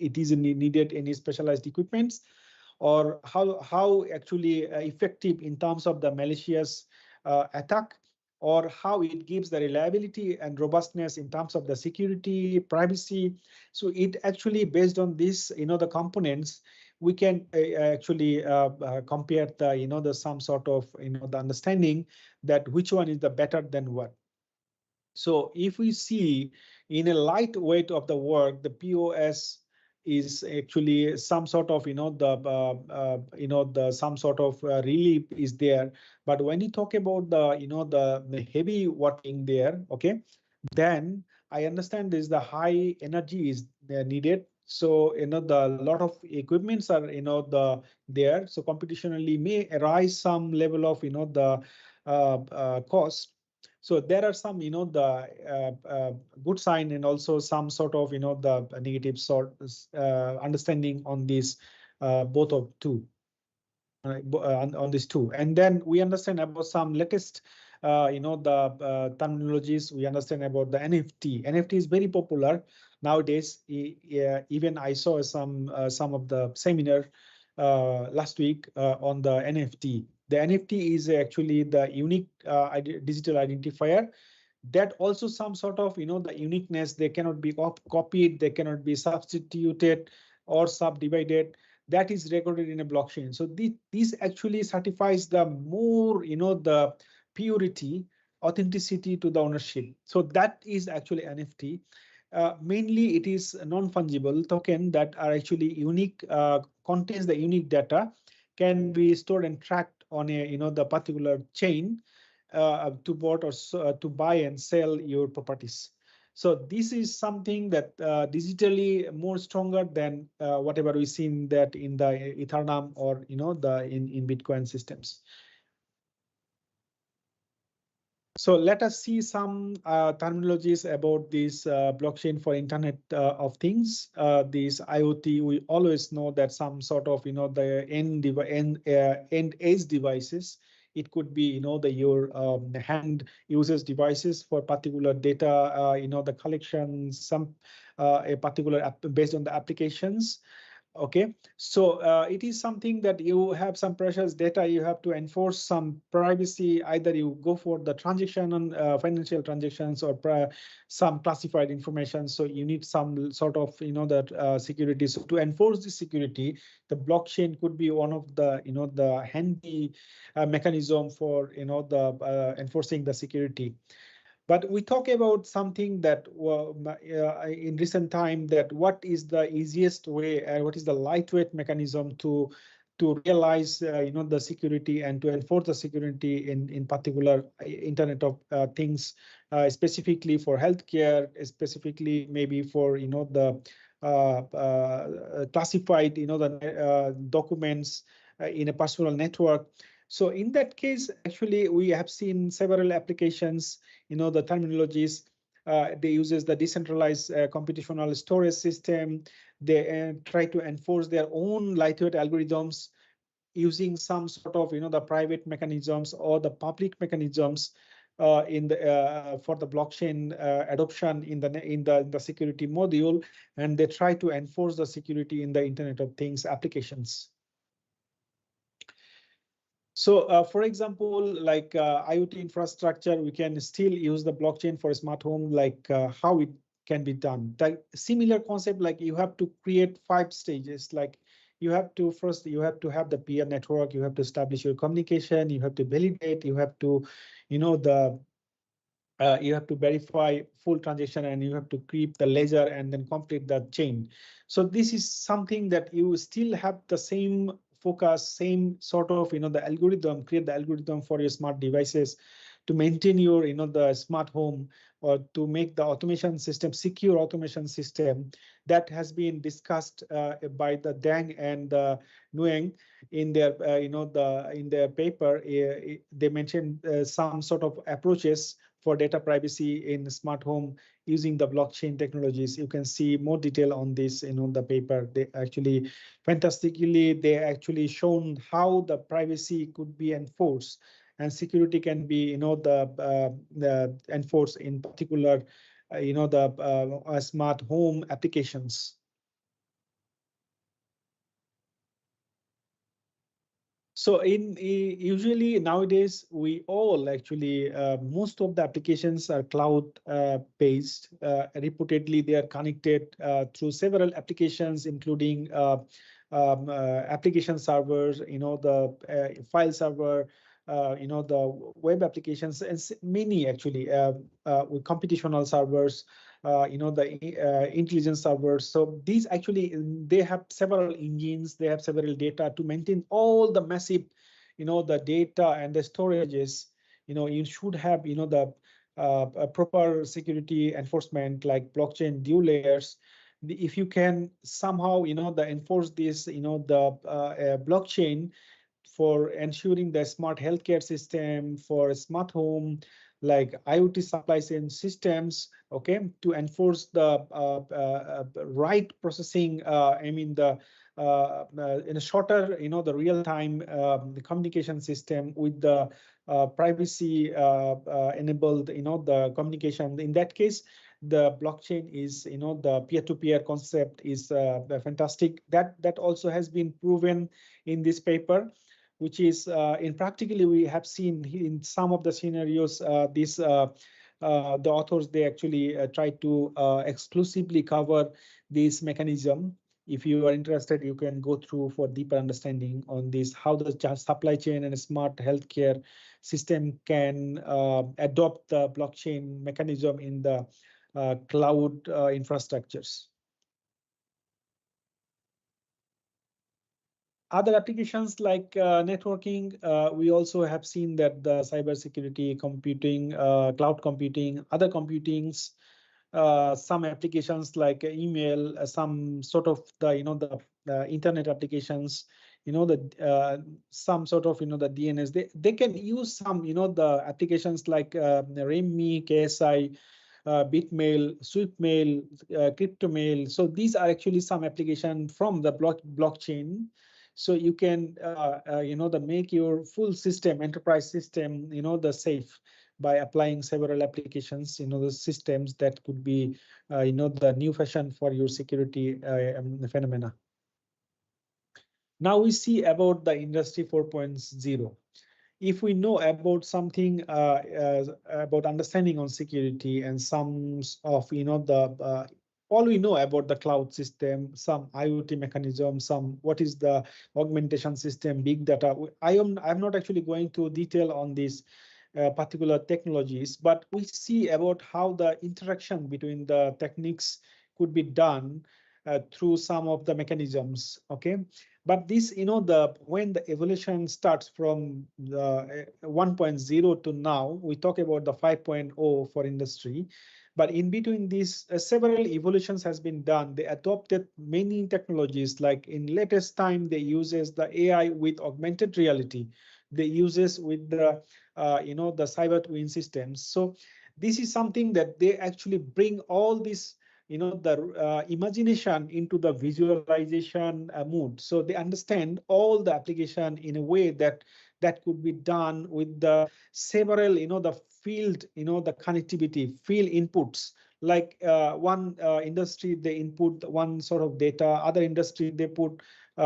needed any specialized equipments, or how actually effective in terms of the malicious attack, or how it gives the reliability and robustness in terms of the security, privacy. So it actually, based on this, the components, we can actually compare the, the some sort of, the understanding that which one is the better than what. So if we see in a lightweight of the work, the POS is actually some sort of, the some sort of relief is there. But when you talk about the, the heavy working there, okay, then I understand is the high energy is needed. So, the lot of equipments are, there. So computationally may arise some level of, the cost. So there are some, the good sign, and also some sort of, the negative sort understanding on this both of two. On these two, and then we understand about some latest, the terminologies. We understand about the NFT. NFT is very popular nowadays. Even I saw some of the seminar last week on the NFT. The NFT is actually the unique digital identifier. That also some sort of, the uniqueness. They cannot be copied. They cannot be substituted or subdivided. That is recorded in a blockchain. So this actually certifies the more, the purity, authenticity to the ownership. So that is actually NFT. Mainly it is non-fungible token that are actually unique, contains the unique data, can be stored and tracked on a, the particular chain to bought or to buy and sell your properties. So this is something that digitally more stronger than whatever we seen that in the Ethereum or, the in Bitcoin systems. So let us see some terminologies about this blockchain for Internet of Things. This IoT, we always know that some sort of, the end edge devices. It could be, your hand uses devices for particular data, the collection, some a particular based on the applications. Okay, so it is something that you have some precious data, you have to enforce some privacy. Either you go for the transaction on financial transactions or some classified information. So you need some sort of, that security. So to enforce the security, the blockchain could be one of the, the handy mechanism for, the enforcing the security. But we talk about something that in recent time, that what is the easiest way and what is the lightweight mechanism to realize the security and to enforce the security in particular Internet of Things, specifically for healthcare, specifically maybe for the classified the documents in a personal network. So in that case, actually, we have seen several applications, the terminologies. They uses the decentralized computational storage system. They try to enforce their own lightweight algorithms using some sort of, the private mechanisms or the public mechanisms in the for the blockchain adoption in the security module, and they try to enforce the security in the Internet of Things applications. So, for example, like IoT infrastructure, we can still use the blockchain for a smart home, like how it can be done. That similar concept, like you have to create 5 stages. Like you have to you have to have the peer network, you have to establish your communication, you have to validate, you have to, you have to verify full transaction, and you have to keep the ledger and then complete the chain. So this is something that you still have the same focus, same sort of, the algorithm, create the algorithm for your smart devices to maintain your, the smart home, or to make the automation system, secure automation system that has been discussed by the Dang and Nguyen in their, in their paper. They mentioned some sort of approaches for data privacy in smart home using the blockchain technologies. You can see more detail on this, the paper. They actually fantastically, they actually shown how the privacy could be enforced and security can be, the enforced in particular, the smart home applications. So usually nowadays we all actually most of the applications are cloud based. Reportedly, they are connected through several applications, including application servers, the file server, the web applications, and many actually with computational servers. The intelligence servers. So these actually, they have several engines, they have several data to maintain all the massive, the data and the storages. You should have, the a proper security enforcement like blockchain dual layers. If you can somehow, enforce this, the blockchain for ensuring the smart healthcare system, for smart home, like IoT supply chain systems, okay, to enforce the right processing. I mean the in a shorter, the real-time the communication system with the privacy enabled, the communication. In that case, the blockchain is, the peer-to-peer concept is fantastic. That also has been proven in this paper, which is in practically we have seen in some of the scenarios the authors, they actually try to exclusively cover this mechanism. If you are interested, you can go through for deeper understanding on this, how the supply chain and smart healthcare system can adopt the blockchain mechanism in the cloud infrastructures. Other applications like networking, we also have seen that the cybersecurity computing, cloud computing, other computings, some applications like email, some sort of the internet applications, some sort of the DNS. They can use some the applications like REMI, KSI, Bitmail, Swiftmail, CryptoMail. So these are actually some application from the blockchain. So you can, make your full system, enterprise system, the safe by applying several applications, the systems that could be, the new fashion for your security phenomena. Now we see about the industry 4.0. If we know about something about understanding on security and some of, all we know about the cloud system, some IoT mechanism, some what is the augmentation system, big data. I'm not actually going to detail on these particular technologies, but we see about how the interaction between the techniques could be done through some of the mechanisms. Okay, but this, when the evolution starts from the 1.0 to now, we talk about the 5.0 for industry. But in between these, several evolutions has been done. They adopted many technologies, like in latest time, they uses the AI with augmented reality. They uses with the, the cyber twin systems. So this is something that they actually bring all this, the imagination into the visualization mood. So they understand all the application in a way that could be done with the several, the field, the connectivity, field inputs. Like one industry, they input one sort of data, other industry, they put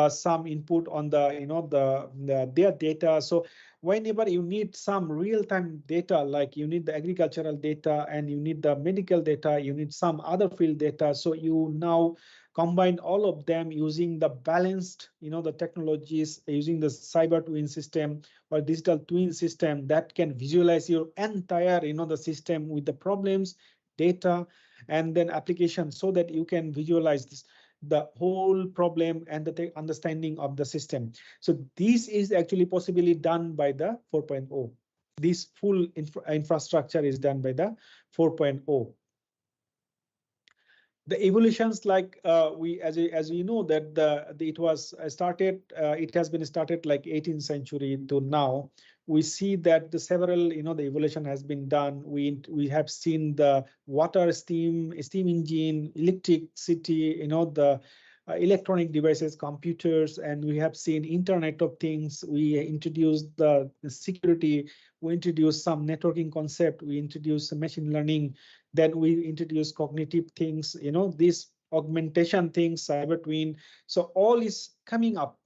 some input on the, their data. So whenever you need some real-time data, like you need the agricultural data and you need the medical data, you need some other field data. So you now combine all of them using the balanced, the technologies, using the cyber twin system or digital twin system that can visualize your entire, the system with the problems, data, and then application, so that you can visualize this, the whole problem and the understanding of the system. So this is actually possibly done by the 4.0. This full infrastructure is done by the 4.0. The evolutions, like as we know that it was started, it has been started like 18th century to now. We see that the several, the evolution has been done. We have seen the water, steam engine, electricity, the electronic devices, computers, and we have seen Internet of Things. We introduced the security. We introduced some networking concept. We introduced machine learning. Then we introduce cognitive things, these augmentation things, cyber twin. So all is coming up,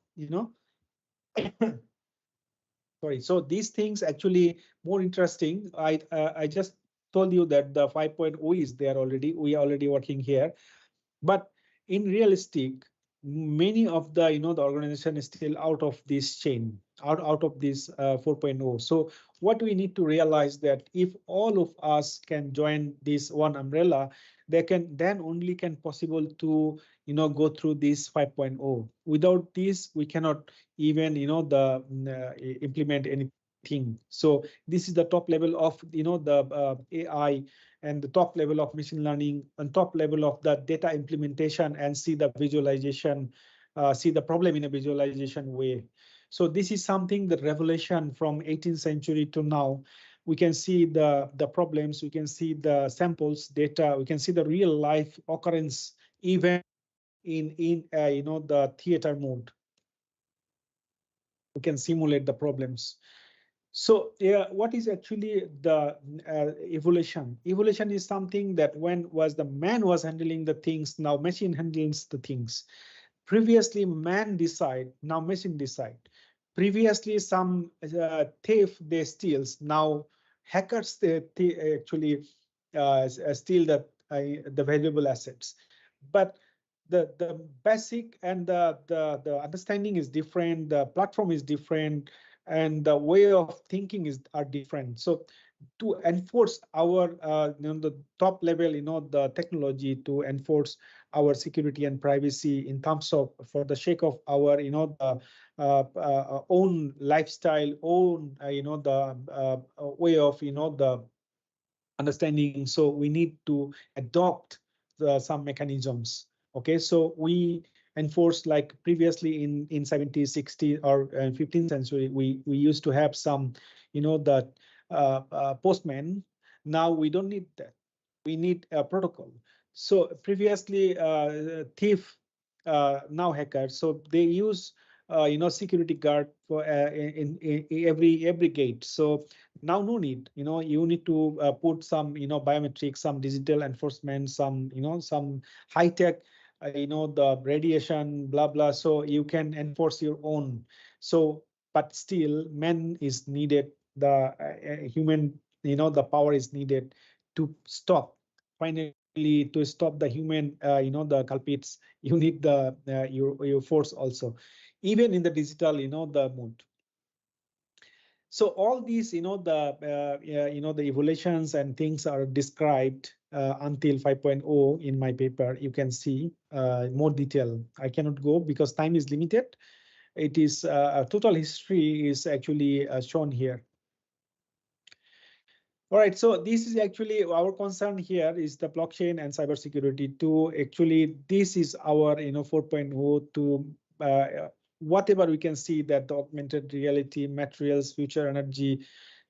Sorry. So these things actually more interesting. I just told you that the 5.0 is there already. We are already working here. But in realistic, many of the the organization is still out of this chain, out of this 4.0. So what we need to realize that if all of us can join this one umbrella, then only can possible to go through this 5.0. Without this, we cannot even implement anything. So this is the top level of the AI, and the top level of machine learning, and top level of the data implementation, and see the visualization, see the problem in a visualization way. So this is something, the revelation from 18th century to now. We can see the problems, we can see the samples, data, we can see the real life occurrence even in the theater mode. We can simulate the problems. So yeah, what is actually the evolution? Evolution is something that when was the man was handling the things, now machine handles the things. Previously man decide, now machine decide. Previously some thief they steals, now hackers they actually steal the valuable assets. But the basic and the understanding is different, the platform is different, and the way of thinking are different. So to enforce our the top level, the technology to enforce our security and privacy in terms of for the sake of our own lifestyle, own the way of the understanding. So we need to adopt some mechanisms. Okay, so we enforced, like previously in 70s, 60s, or 15th century, we used to have some the postman. Now we don't need that. We need a protocol. So previously thief, now hackers, so they use security guard for in every gate. So now no need, you need to put some biometrics, some digital enforcement, some some high tech, the radiation, blah blah, so you can enforce your own. So but still man is needed, the human, the power is needed to stop, finally to stop the human, the culprits. You need the your force also, even in the digital, the mode. So all these, the evolutions and things are described until 5.0 in my paper. You can see more detail. I cannot go because time is limited. It is a total history is actually shown here. All right, so this is actually our concern here is the blockchain and cybersecurity. To actually, this is our 4.0 to whatever we can see, that the augmented reality, materials, future energy,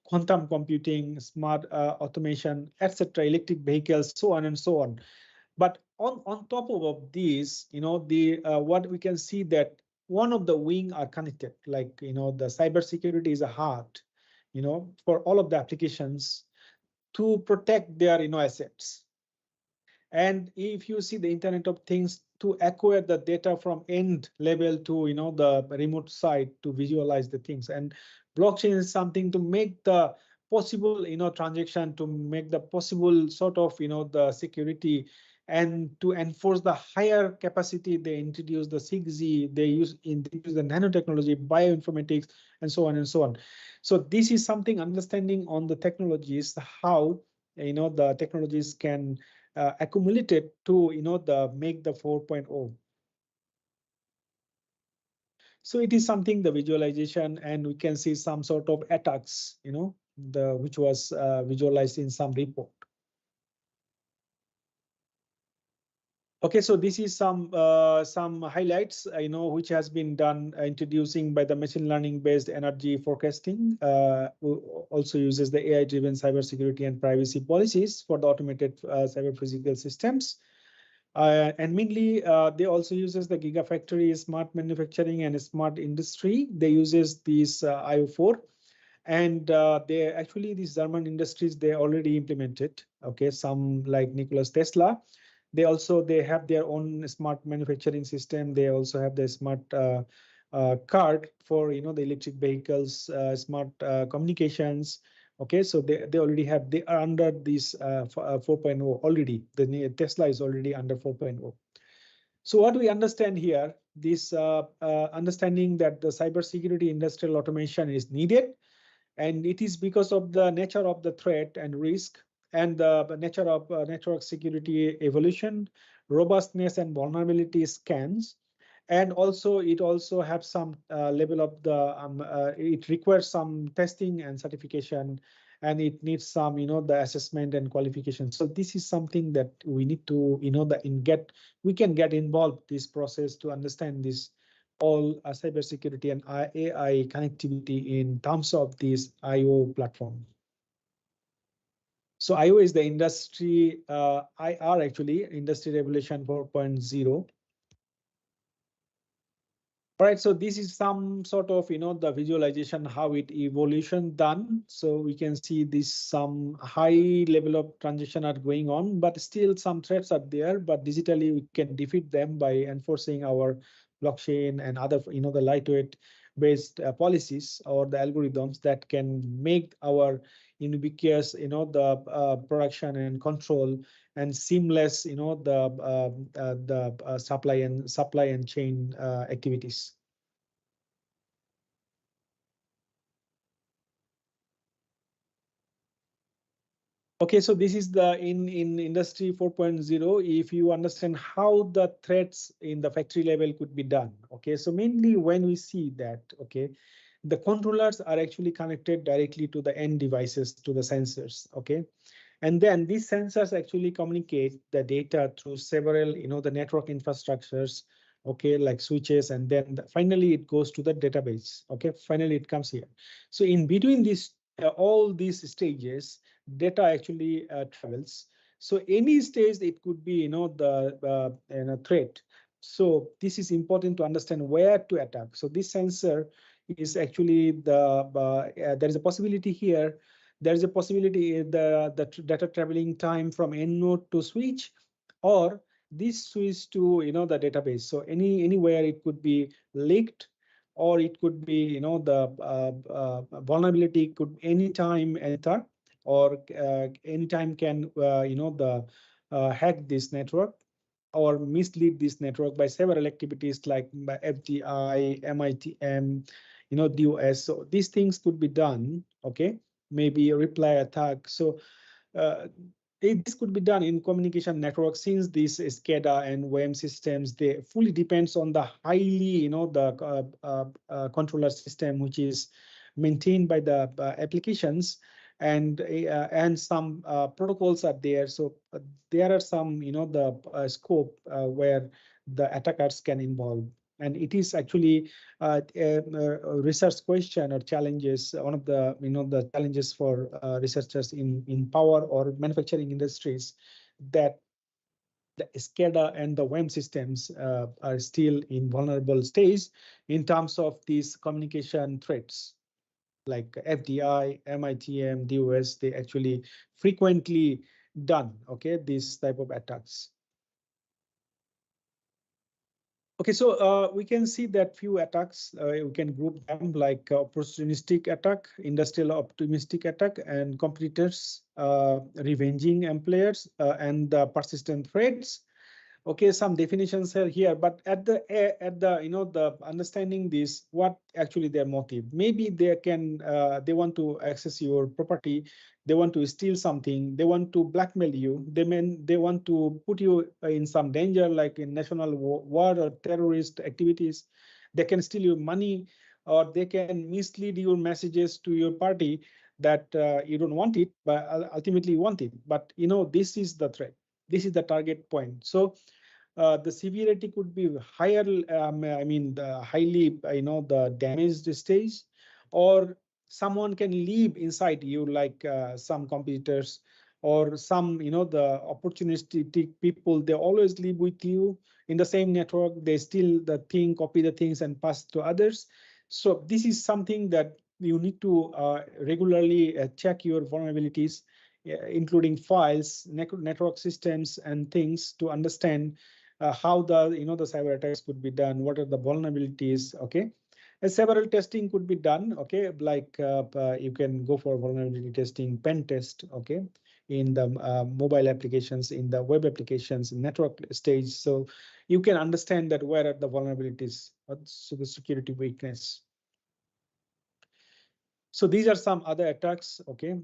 quantum computing, smart automation, etc., electric vehicles, so on and so on. But on top of these, the what we can see that one of the wing are connected, like the cybersecurity is a heart, for all of the applications to protect their assets. And if you see the Internet of Things, to acquire the data from end level to the remote side to visualize the things. And blockchain is something to make the possible transaction, to make the possible sort of the security, and to enforce the higher capacity. They introduce the 6G, they use the nanotechnology, bioinformatics, and so on and so on. So this is something understanding on the technologies, how the technologies can accumulate it to the make the 4.0. So it is something, the visualization, and we can see some sort of attacks, which was visualized in some report. Okay, so this is some highlights, which has been done introducing by the machine learning based energy forecasting. Also uses the AI driven cybersecurity and privacy policies for the automated cyber physical systems. And mainly, they also uses the gigafactory, smart manufacturing, and smart industry. They uses these IO4, and they actually these German industries they already implemented. Okay, some like Nikola Tesla. They have their own smart manufacturing system. They also have the smart card for the electric vehicles, smart communications. Okay, so they already have, they are under this 4.0 already. The Tesla is already under 4.0. So what we understand here, this understanding that the cybersecurity industrial automation is needed, and it is because of the nature of the threat and risk, and the nature of network security evolution, robustness and vulnerability scans. And also it also have some level of the it requires some testing and certification, and it needs some the assessment and qualification. So this is something that we need to we can get involved this process to understand this all cybersecurity and AI connectivity in terms of this IO platform. So IO is the industry IR, actually industry revolution 4.0. All right, so this is some sort of the visualization how it evolution done. So we can see this some high level of transition are going on, but still some threats are there. But digitally we can defeat them by enforcing our blockchain and other the lightweight based policies or the algorithms that can make our ubiquitous the production and control and seamless the supply and chain activities. Okay, so this is the in industry 4.0. If you understand how the threats in the factory level could be done. Okay, so mainly when we see that, okay, the controllers are actually connected directly to the end devices, to the sensors. Okay, and then these sensors actually communicate the data through several the network infrastructures, okay, like switches, and then finally it goes to the database. Okay, finally it comes here. So in between these all these stages, data actually travels. So any stage it could be the threat. So this is important to understand where to attack. So this sensor is actually there is a possibility here. There is a possibility the data traveling time from end node to switch, or this switch to the database. So anywhere it could be leaked, or it could be the vulnerability could anytime enter, or anytime can hack this network or mislead this network by several activities like by FDI, MITM, DOS. So these things could be done. Okay, maybe a reply attack. So this could be done in communication networks, since these SCADA and WAM systems, they fully depends on the highly the controller system which is maintained by the applications, and some protocols are there. So there are some the scope where the attackers can involve. And it is actually a research question or challenges, one of the the challenges for researchers in power or manufacturing industries, that the SCADA and the WAM systems are still in vulnerable stage in terms of these communication threats like FDI, MITM, DOS. They actually frequently done, okay, these type of attacks. Okay, so we can see that few attacks, we can group them like opportunistic attack, industrial optimistic attack, and competitors revenging employers, and persistent threats. Okay, some definitions are here, but at the the understanding this, what actually their motive? Maybe they can they want to access your property, they want to steal something, they want to blackmail you, they want to put you in some danger, like in national war or terrorist activities. They can steal your money, or they can mislead your messages to your party that you don't want it, but ultimately you want it. But this is the threat. This is the target point. So the severity could be higher. I mean, the highly, the damaged stage, or someone can live inside you, like some competitors or some, the opportunistic people. They always live with you in the same network. They steal the thing, copy the things, and pass to others. So this is something that you need to regularly check your vulnerabilities, including files, network systems, and things to understand how the the cyber attacks could be done, what are the vulnerabilities. Okay, and several testing could be done. Okay, like you can go for vulnerability testing, pen test. Okay, in the mobile applications, in the web applications, network stage, so you can understand that where are the vulnerabilities, so the security weakness. So these are some other attacks. Okay,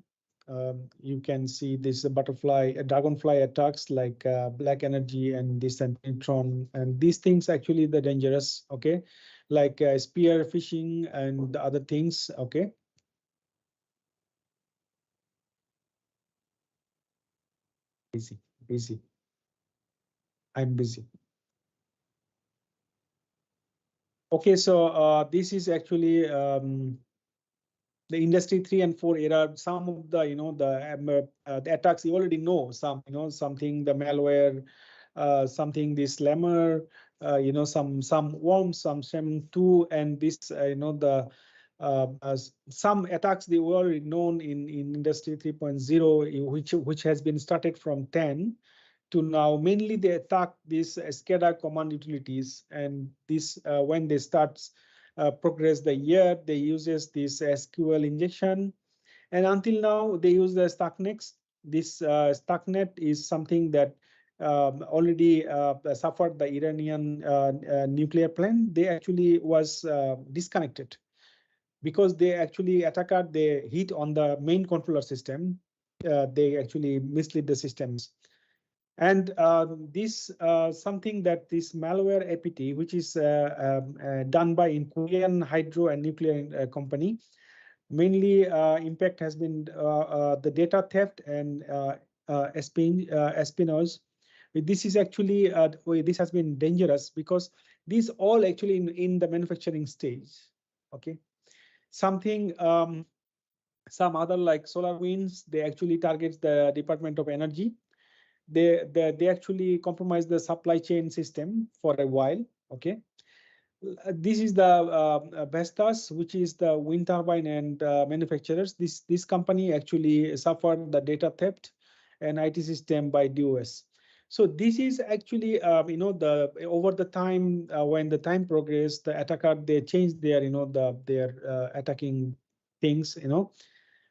you can see this dragonfly attacks, like black energy and this and neutron, and these things actually the dangerous. Okay, like spear phishing and the other things. Okay. Busy. I'm busy. Okay, so this is actually the industry 3 and 4 era. Some of the the attacks you already know. Some something, the malware, something this lemur, some worms, some SEM2, and this some attacks they were already known in industry 3.0, which has been started from 10 to now. Mainly they attack these SCADA command utilities, and this when they start progress the year, they uses this SQL injection, and until now they use the Stuxnet. This Stuxnet is something that already suffered the Iranian nuclear plant. They actually was disconnected because they actually attacker, they hit on the main controller system. They actually mislead the systems. And this something that this malware APT, which is done by in Korean hydro and nuclear company, mainly impact has been the data theft and espionage. This is actually this has been dangerous because these all actually in the manufacturing stage. Okay, something some other like SolarWinds, they actually targets the Department of Energy. They actually compromise the supply chain system for a while. Okay, this is the Vestas, which is the wind turbine and manufacturers. This company actually suffered the data theft and IT system by DOS. So this is actually the over the time when the time progressed, the attacker they changed their their attacking things.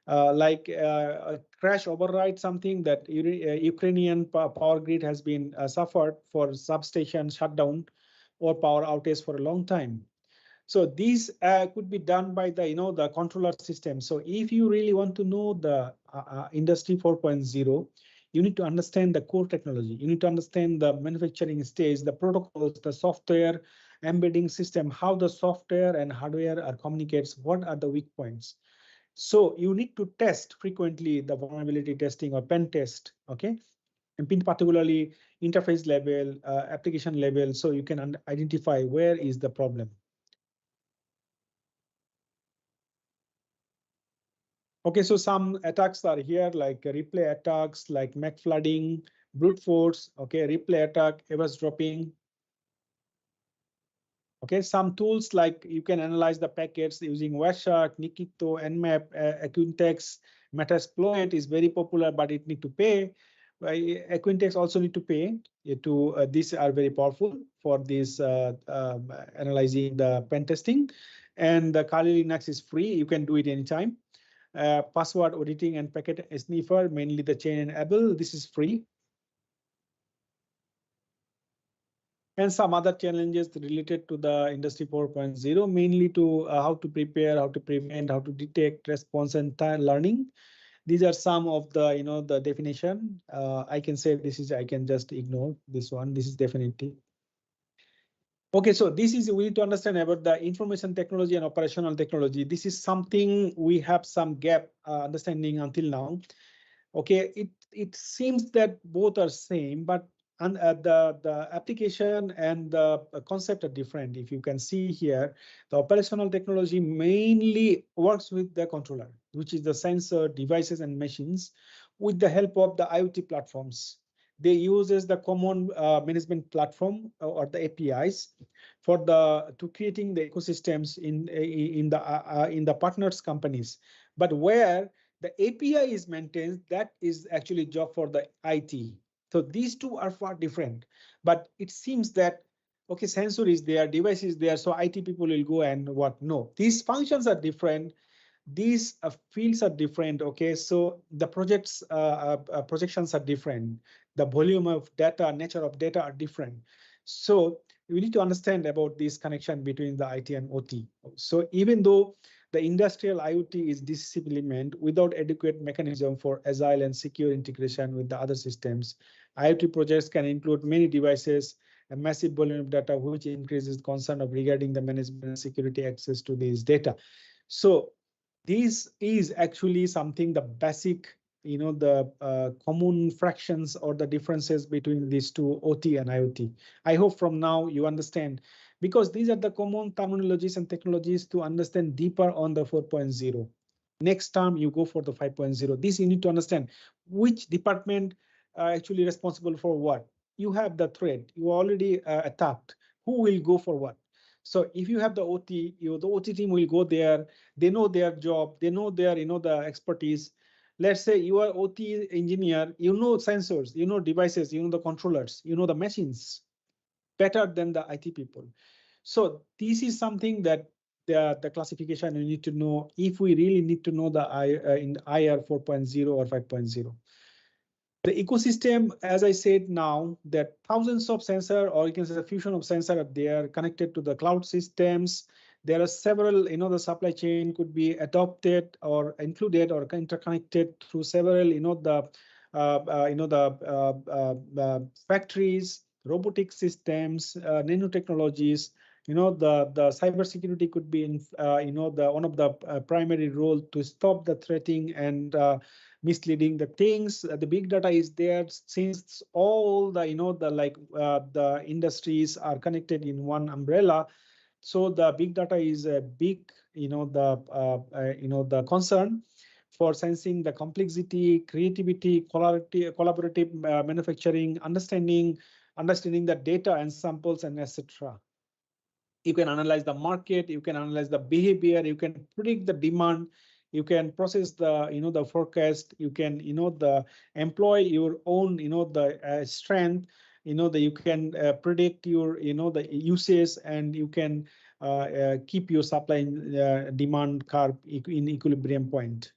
Like a crash override, something that Ukrainian power grid has been suffered for substation shutdown or power outage for a long time. So these could be done by the the controller system. So if you really want to know the industry 4.0, you need to understand the core technology. You need to understand the manufacturing stage, the protocols, the software embedding system, how the software and hardware are communicates, what are the weak points. So you need to test frequently the vulnerability testing or pen test. Okay, and particularly interface level, application level, so you can identify where is the problem. Okay, so some attacks are here, like replay attacks, like MAC flooding, brute force. Okay, replay attack, eavesdropping. Okay, some tools like you can analyze the packets using Wireshark, Nikito, Nmap, Acquintex. Metasploit is very popular, but it need to pay. Acquintex also need to pay. These are very powerful for this analyzing the pen testing. And the Kali Linux is free. You can do it anytime. Password auditing and packet sniffer, mainly the chain enable. This is free. And some other challenges related to the industry 4.0, mainly to how to prepare, how to prevent, how to detect, response, and learning. These are some of the the definition. I can say this is, I can just ignore this one. This is definitely. Okay, so this is, we need to understand about the information technology and operational technology. This is something we have some gap understanding until now. Okay, it seems that both are same, but and the application and the concept are different. If you can see here, the operational technology mainly works with the controller, which is the sensor, devices, and machines, with the help of the IoT platforms. They uses the common management platform or the APIs for to creating the ecosystems in the partners companies. But where the API is maintained, that is actually job for the IT. So these two are far different. But it seems that okay, sensor is there, device is there, so IT people will go and what? No, these functions are different. These fields are different. Okay, so the projections are different. The volume of data, nature of data are different. So we need to understand about this connection between the IT and OT. So even though the industrial IoT is disciplined without adequate mechanism for agile and secure integration with the other systems, IoT projects can include many devices, a massive volume of data, which increases concern of regarding the management and security access to these data. So this is actually something, the basic, the common fractions or the differences between these two, OT and IoT. I hope from now you understand, because these are the common terminologies and technologies to understand deeper on the 4.0. Next time you go for the 5.0. This you need to understand which department actually responsible for what. You have the thread, you already attacked. Who will go for what? So if you have the OT, the OT team will go there. They know their job. They know their, the expertise. Let's say you are OT engineer. You know sensors. You know devices. You know the controllers. You know the machines better than the IT people. So this is something that the classification you need to know if we really need to know the in IR 4.0 or 5.0. The ecosystem, as I said now, that thousands of sensor, or you can say a fusion of sensor are there connected to the cloud systems. There are several, the supply chain could be adopted or included or interconnected through several, factories, robotic systems, nanotechnologies. The cybersecurity could be in, one of the primary role to stop the threatening and misleading the things. The big data is there since all the the industries are connected in one umbrella. So the big data is a big the concern for sensing the complexity, creativity, collaborative manufacturing, understanding the data and samples and etc. You can analyze the market, you can analyze the behavior, you can predict the demand, you can process the the forecast, you can the employ your own the strength, you can predict your the uses, and you can keep your supply demand curve in equilibrium point.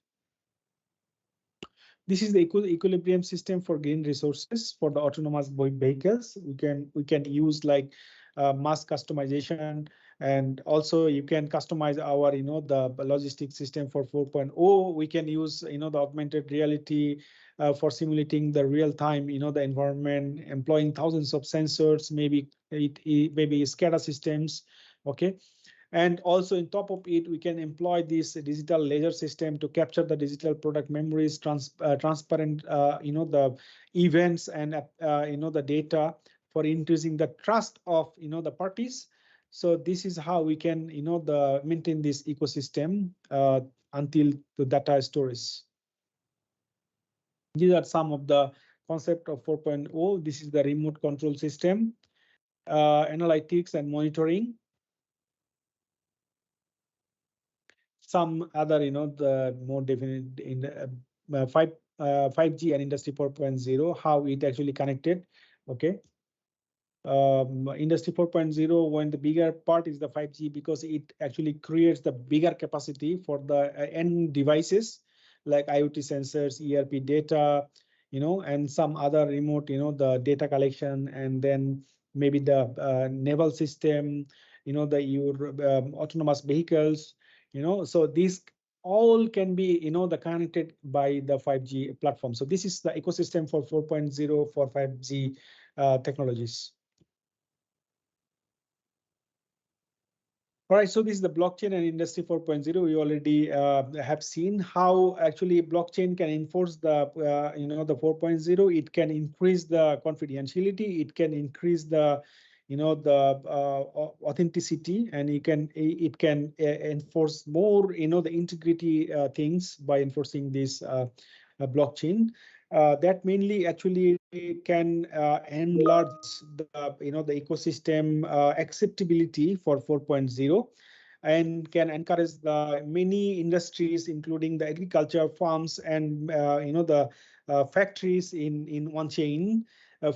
This is the equilibrium system for green resources for the autonomous vehicles. We can use like mass customization, and also you can customize our the logistics system for 4.0. We can use the augmented reality for simulating the real time the environment, employing thousands of sensors, maybe maybe SCADA systems. Okay. And also on top of it, we can employ this digital ledger system to capture the digital product memories, transparent, the events and, the data for increasing the trust of, the parties. So this is how we can, maintain this ecosystem until the data storage. These are some of the concept of 4.0. This is the remote control system, analytics and monitoring. Some other, the more definite in the 5G and Industry 4.0, how it actually connected. Okay. Industry 4.0, when the bigger part is the 5G, because it actually creates the bigger capacity for the end devices like IoT sensors, ERP data, and some other remote, the data collection, and then maybe the naval system, your autonomous vehicles. So these all can be, the connected by the 5G platform. So this is the ecosystem for 4.0 for 5G technologies. All right, so this is the blockchain and industry 4.0. We already have seen how actually blockchain can enforce the the 4.0. It can increase the confidentiality. It can increase the authenticity, and it can enforce more the integrity things by enforcing this blockchain. That mainly actually can enlarge the ecosystem acceptability for 4.0, and can encourage the many industries, including the agriculture, farms, and the factories in one chain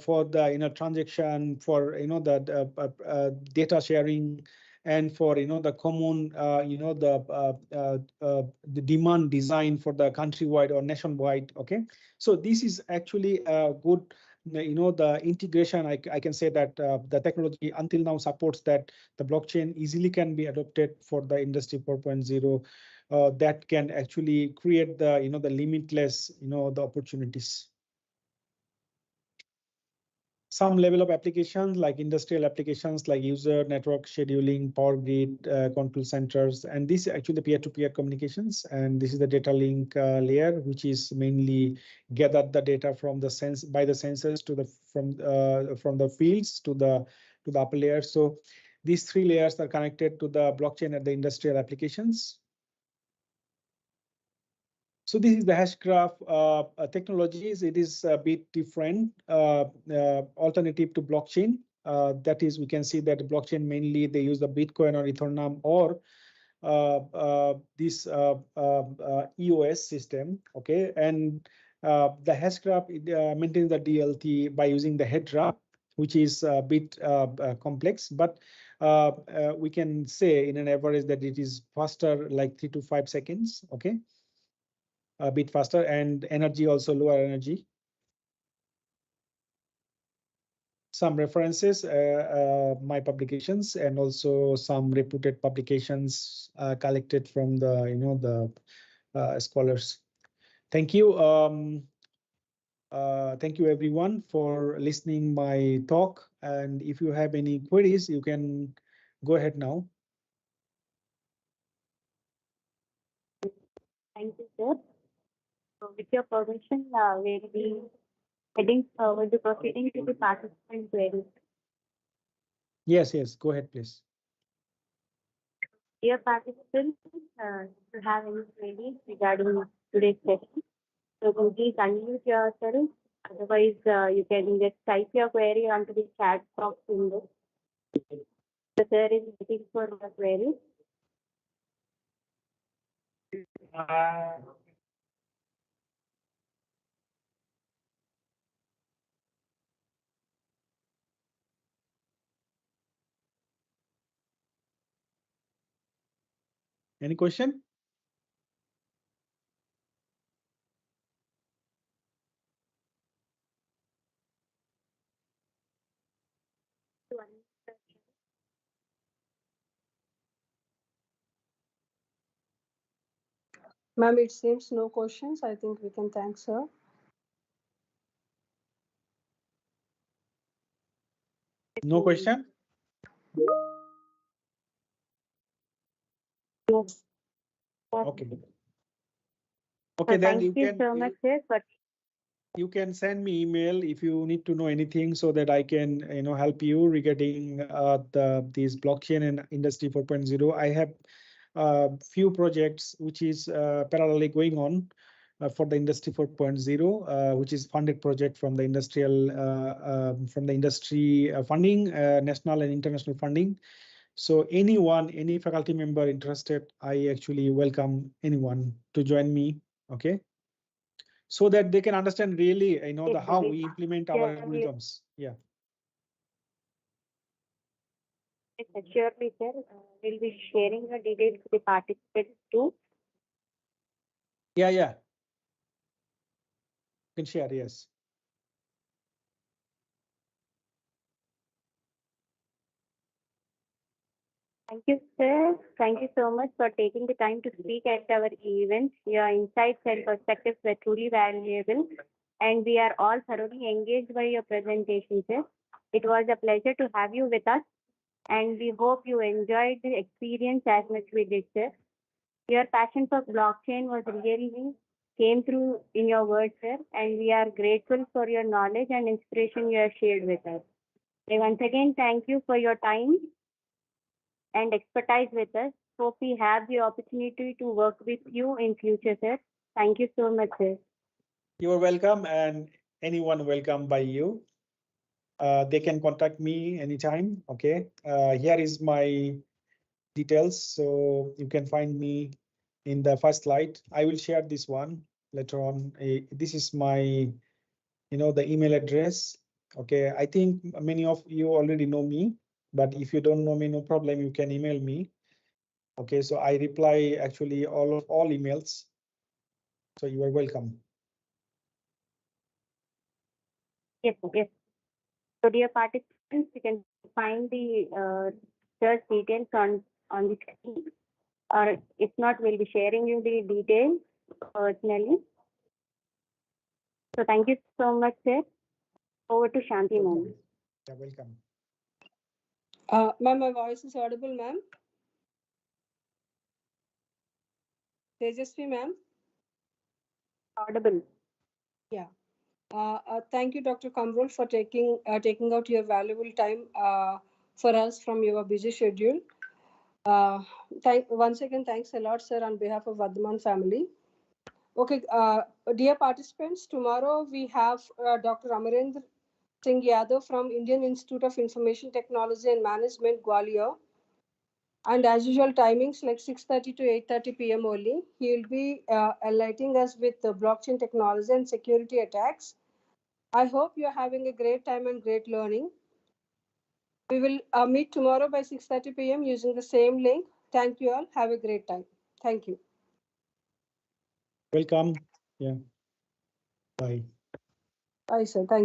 for the transaction, for the data sharing, and for the common the demand design for the countrywide or nationwide. Okay, so this is actually a good the integration. I can say that the technology until now supports that the blockchain easily can be adopted for the industry 4.0 that can actually create the the limitless the opportunities. Some level of applications like industrial applications like user network scheduling, power grid, control centers, and this is actually peer-to-peer communications. And this is the data link layer, which is mainly gathered the data from the by the sensors to the from the fields to the upper layer. So these three layers are connected to the blockchain and the industrial applications. So this is the hashgraph technologies. It is a bit different alternative to blockchain. That is, we can see that blockchain mainly they use the Bitcoin or Ethereum or this EOS system. Okay, and the hashgraph maintains the DLT by using the headgraph, which is a bit complex, but we can say in an average that it is faster, like 3 to 5 seconds. Okay. A bit faster, and energy also lower energy. Some references, my publications, and also some reputed publications collected from the scholars. Thank you. Thank you everyone for listening my talk. And if you have any queries, you can go ahead now. Thank you, sir. So with your permission, we'll be we'll be proceeding to the participant queries. Yes, go ahead, please. Dear participants, if you have any queries regarding today's session, so please unmute yourself. Otherwise, you can just type your query onto the chat box window. The sir is waiting for the query. Any question? Ma'am, it seems no questions. I think we can thank sir. No question? Yes. Okay. So Okay, then thank you so much, sir. But you can send me email if you need to know anything, so that I can help you regarding these blockchain and industry 4.0. I have few projects which is parallelly going on for the industry 4.0, which is funded project from the industrial from the industry funding, national and international funding. So any faculty member interested, I actually welcome anyone to join me. Okay, so that they can understand really how we implement our algorithms. Yeah. Surely, sir, we'll be sharing the details to the participants too. Yeah. You can share, yes. Thank you, sir. Thank you so much for taking the time to speak at our event. Your insights and perspectives were truly valuable, and we are all thoroughly engaged by your presentation, sir. It was a pleasure to have you with us. and we hope you enjoyed the experience as much we did, sir. Your passion for blockchain was really came through in your words, sir, and we are grateful for your knowledge and inspiration you have shared with us. So once again, thank you for your time and expertise with us. Hope we have the opportunity to work with you in future, sir. Thank you so much, sir. You are welcome, and anyone welcome by you. They can contact me anytime. Okay. Here is my details. So you can find me in the first slide. I will share this one later on. This is my, the email address. Okay. I think many of you already know me, but if you don't know me, no problem. You can email me. Okay. So I reply actually all emails. So you are welcome. Yes, yes. So, dear participants, you can find the search details on the screen, or if not, we'll be sharing you the details personally. So, thank you so much, sir. Over to Shanti, ma'am. Yeah, welcome. Ma'am, my voice is audible, ma'am. Tejasvi, ma'am. Audible. Yeah. Thank you, Dr. Kamrul, for taking out your valuable time for us from your busy schedule. Once again, thanks a lot, sir, on behalf of Vardhaman family. Okay, dear participants, tomorrow we have Dr. Amarendra Singh Yadav from Indian Institute of Information Technology and Management, Gwalior. And as usual, timings like 6:30 to 8:30 p.m. only. He will be enlightening us with the blockchain technology and security attacks. I hope you're having a great time and great learning. We will meet tomorrow by 6:30 p.m. using the same link. Thank you all. Have a great time. Thank you. Welcome. Yeah. Bye. Bye, sir. Thank you.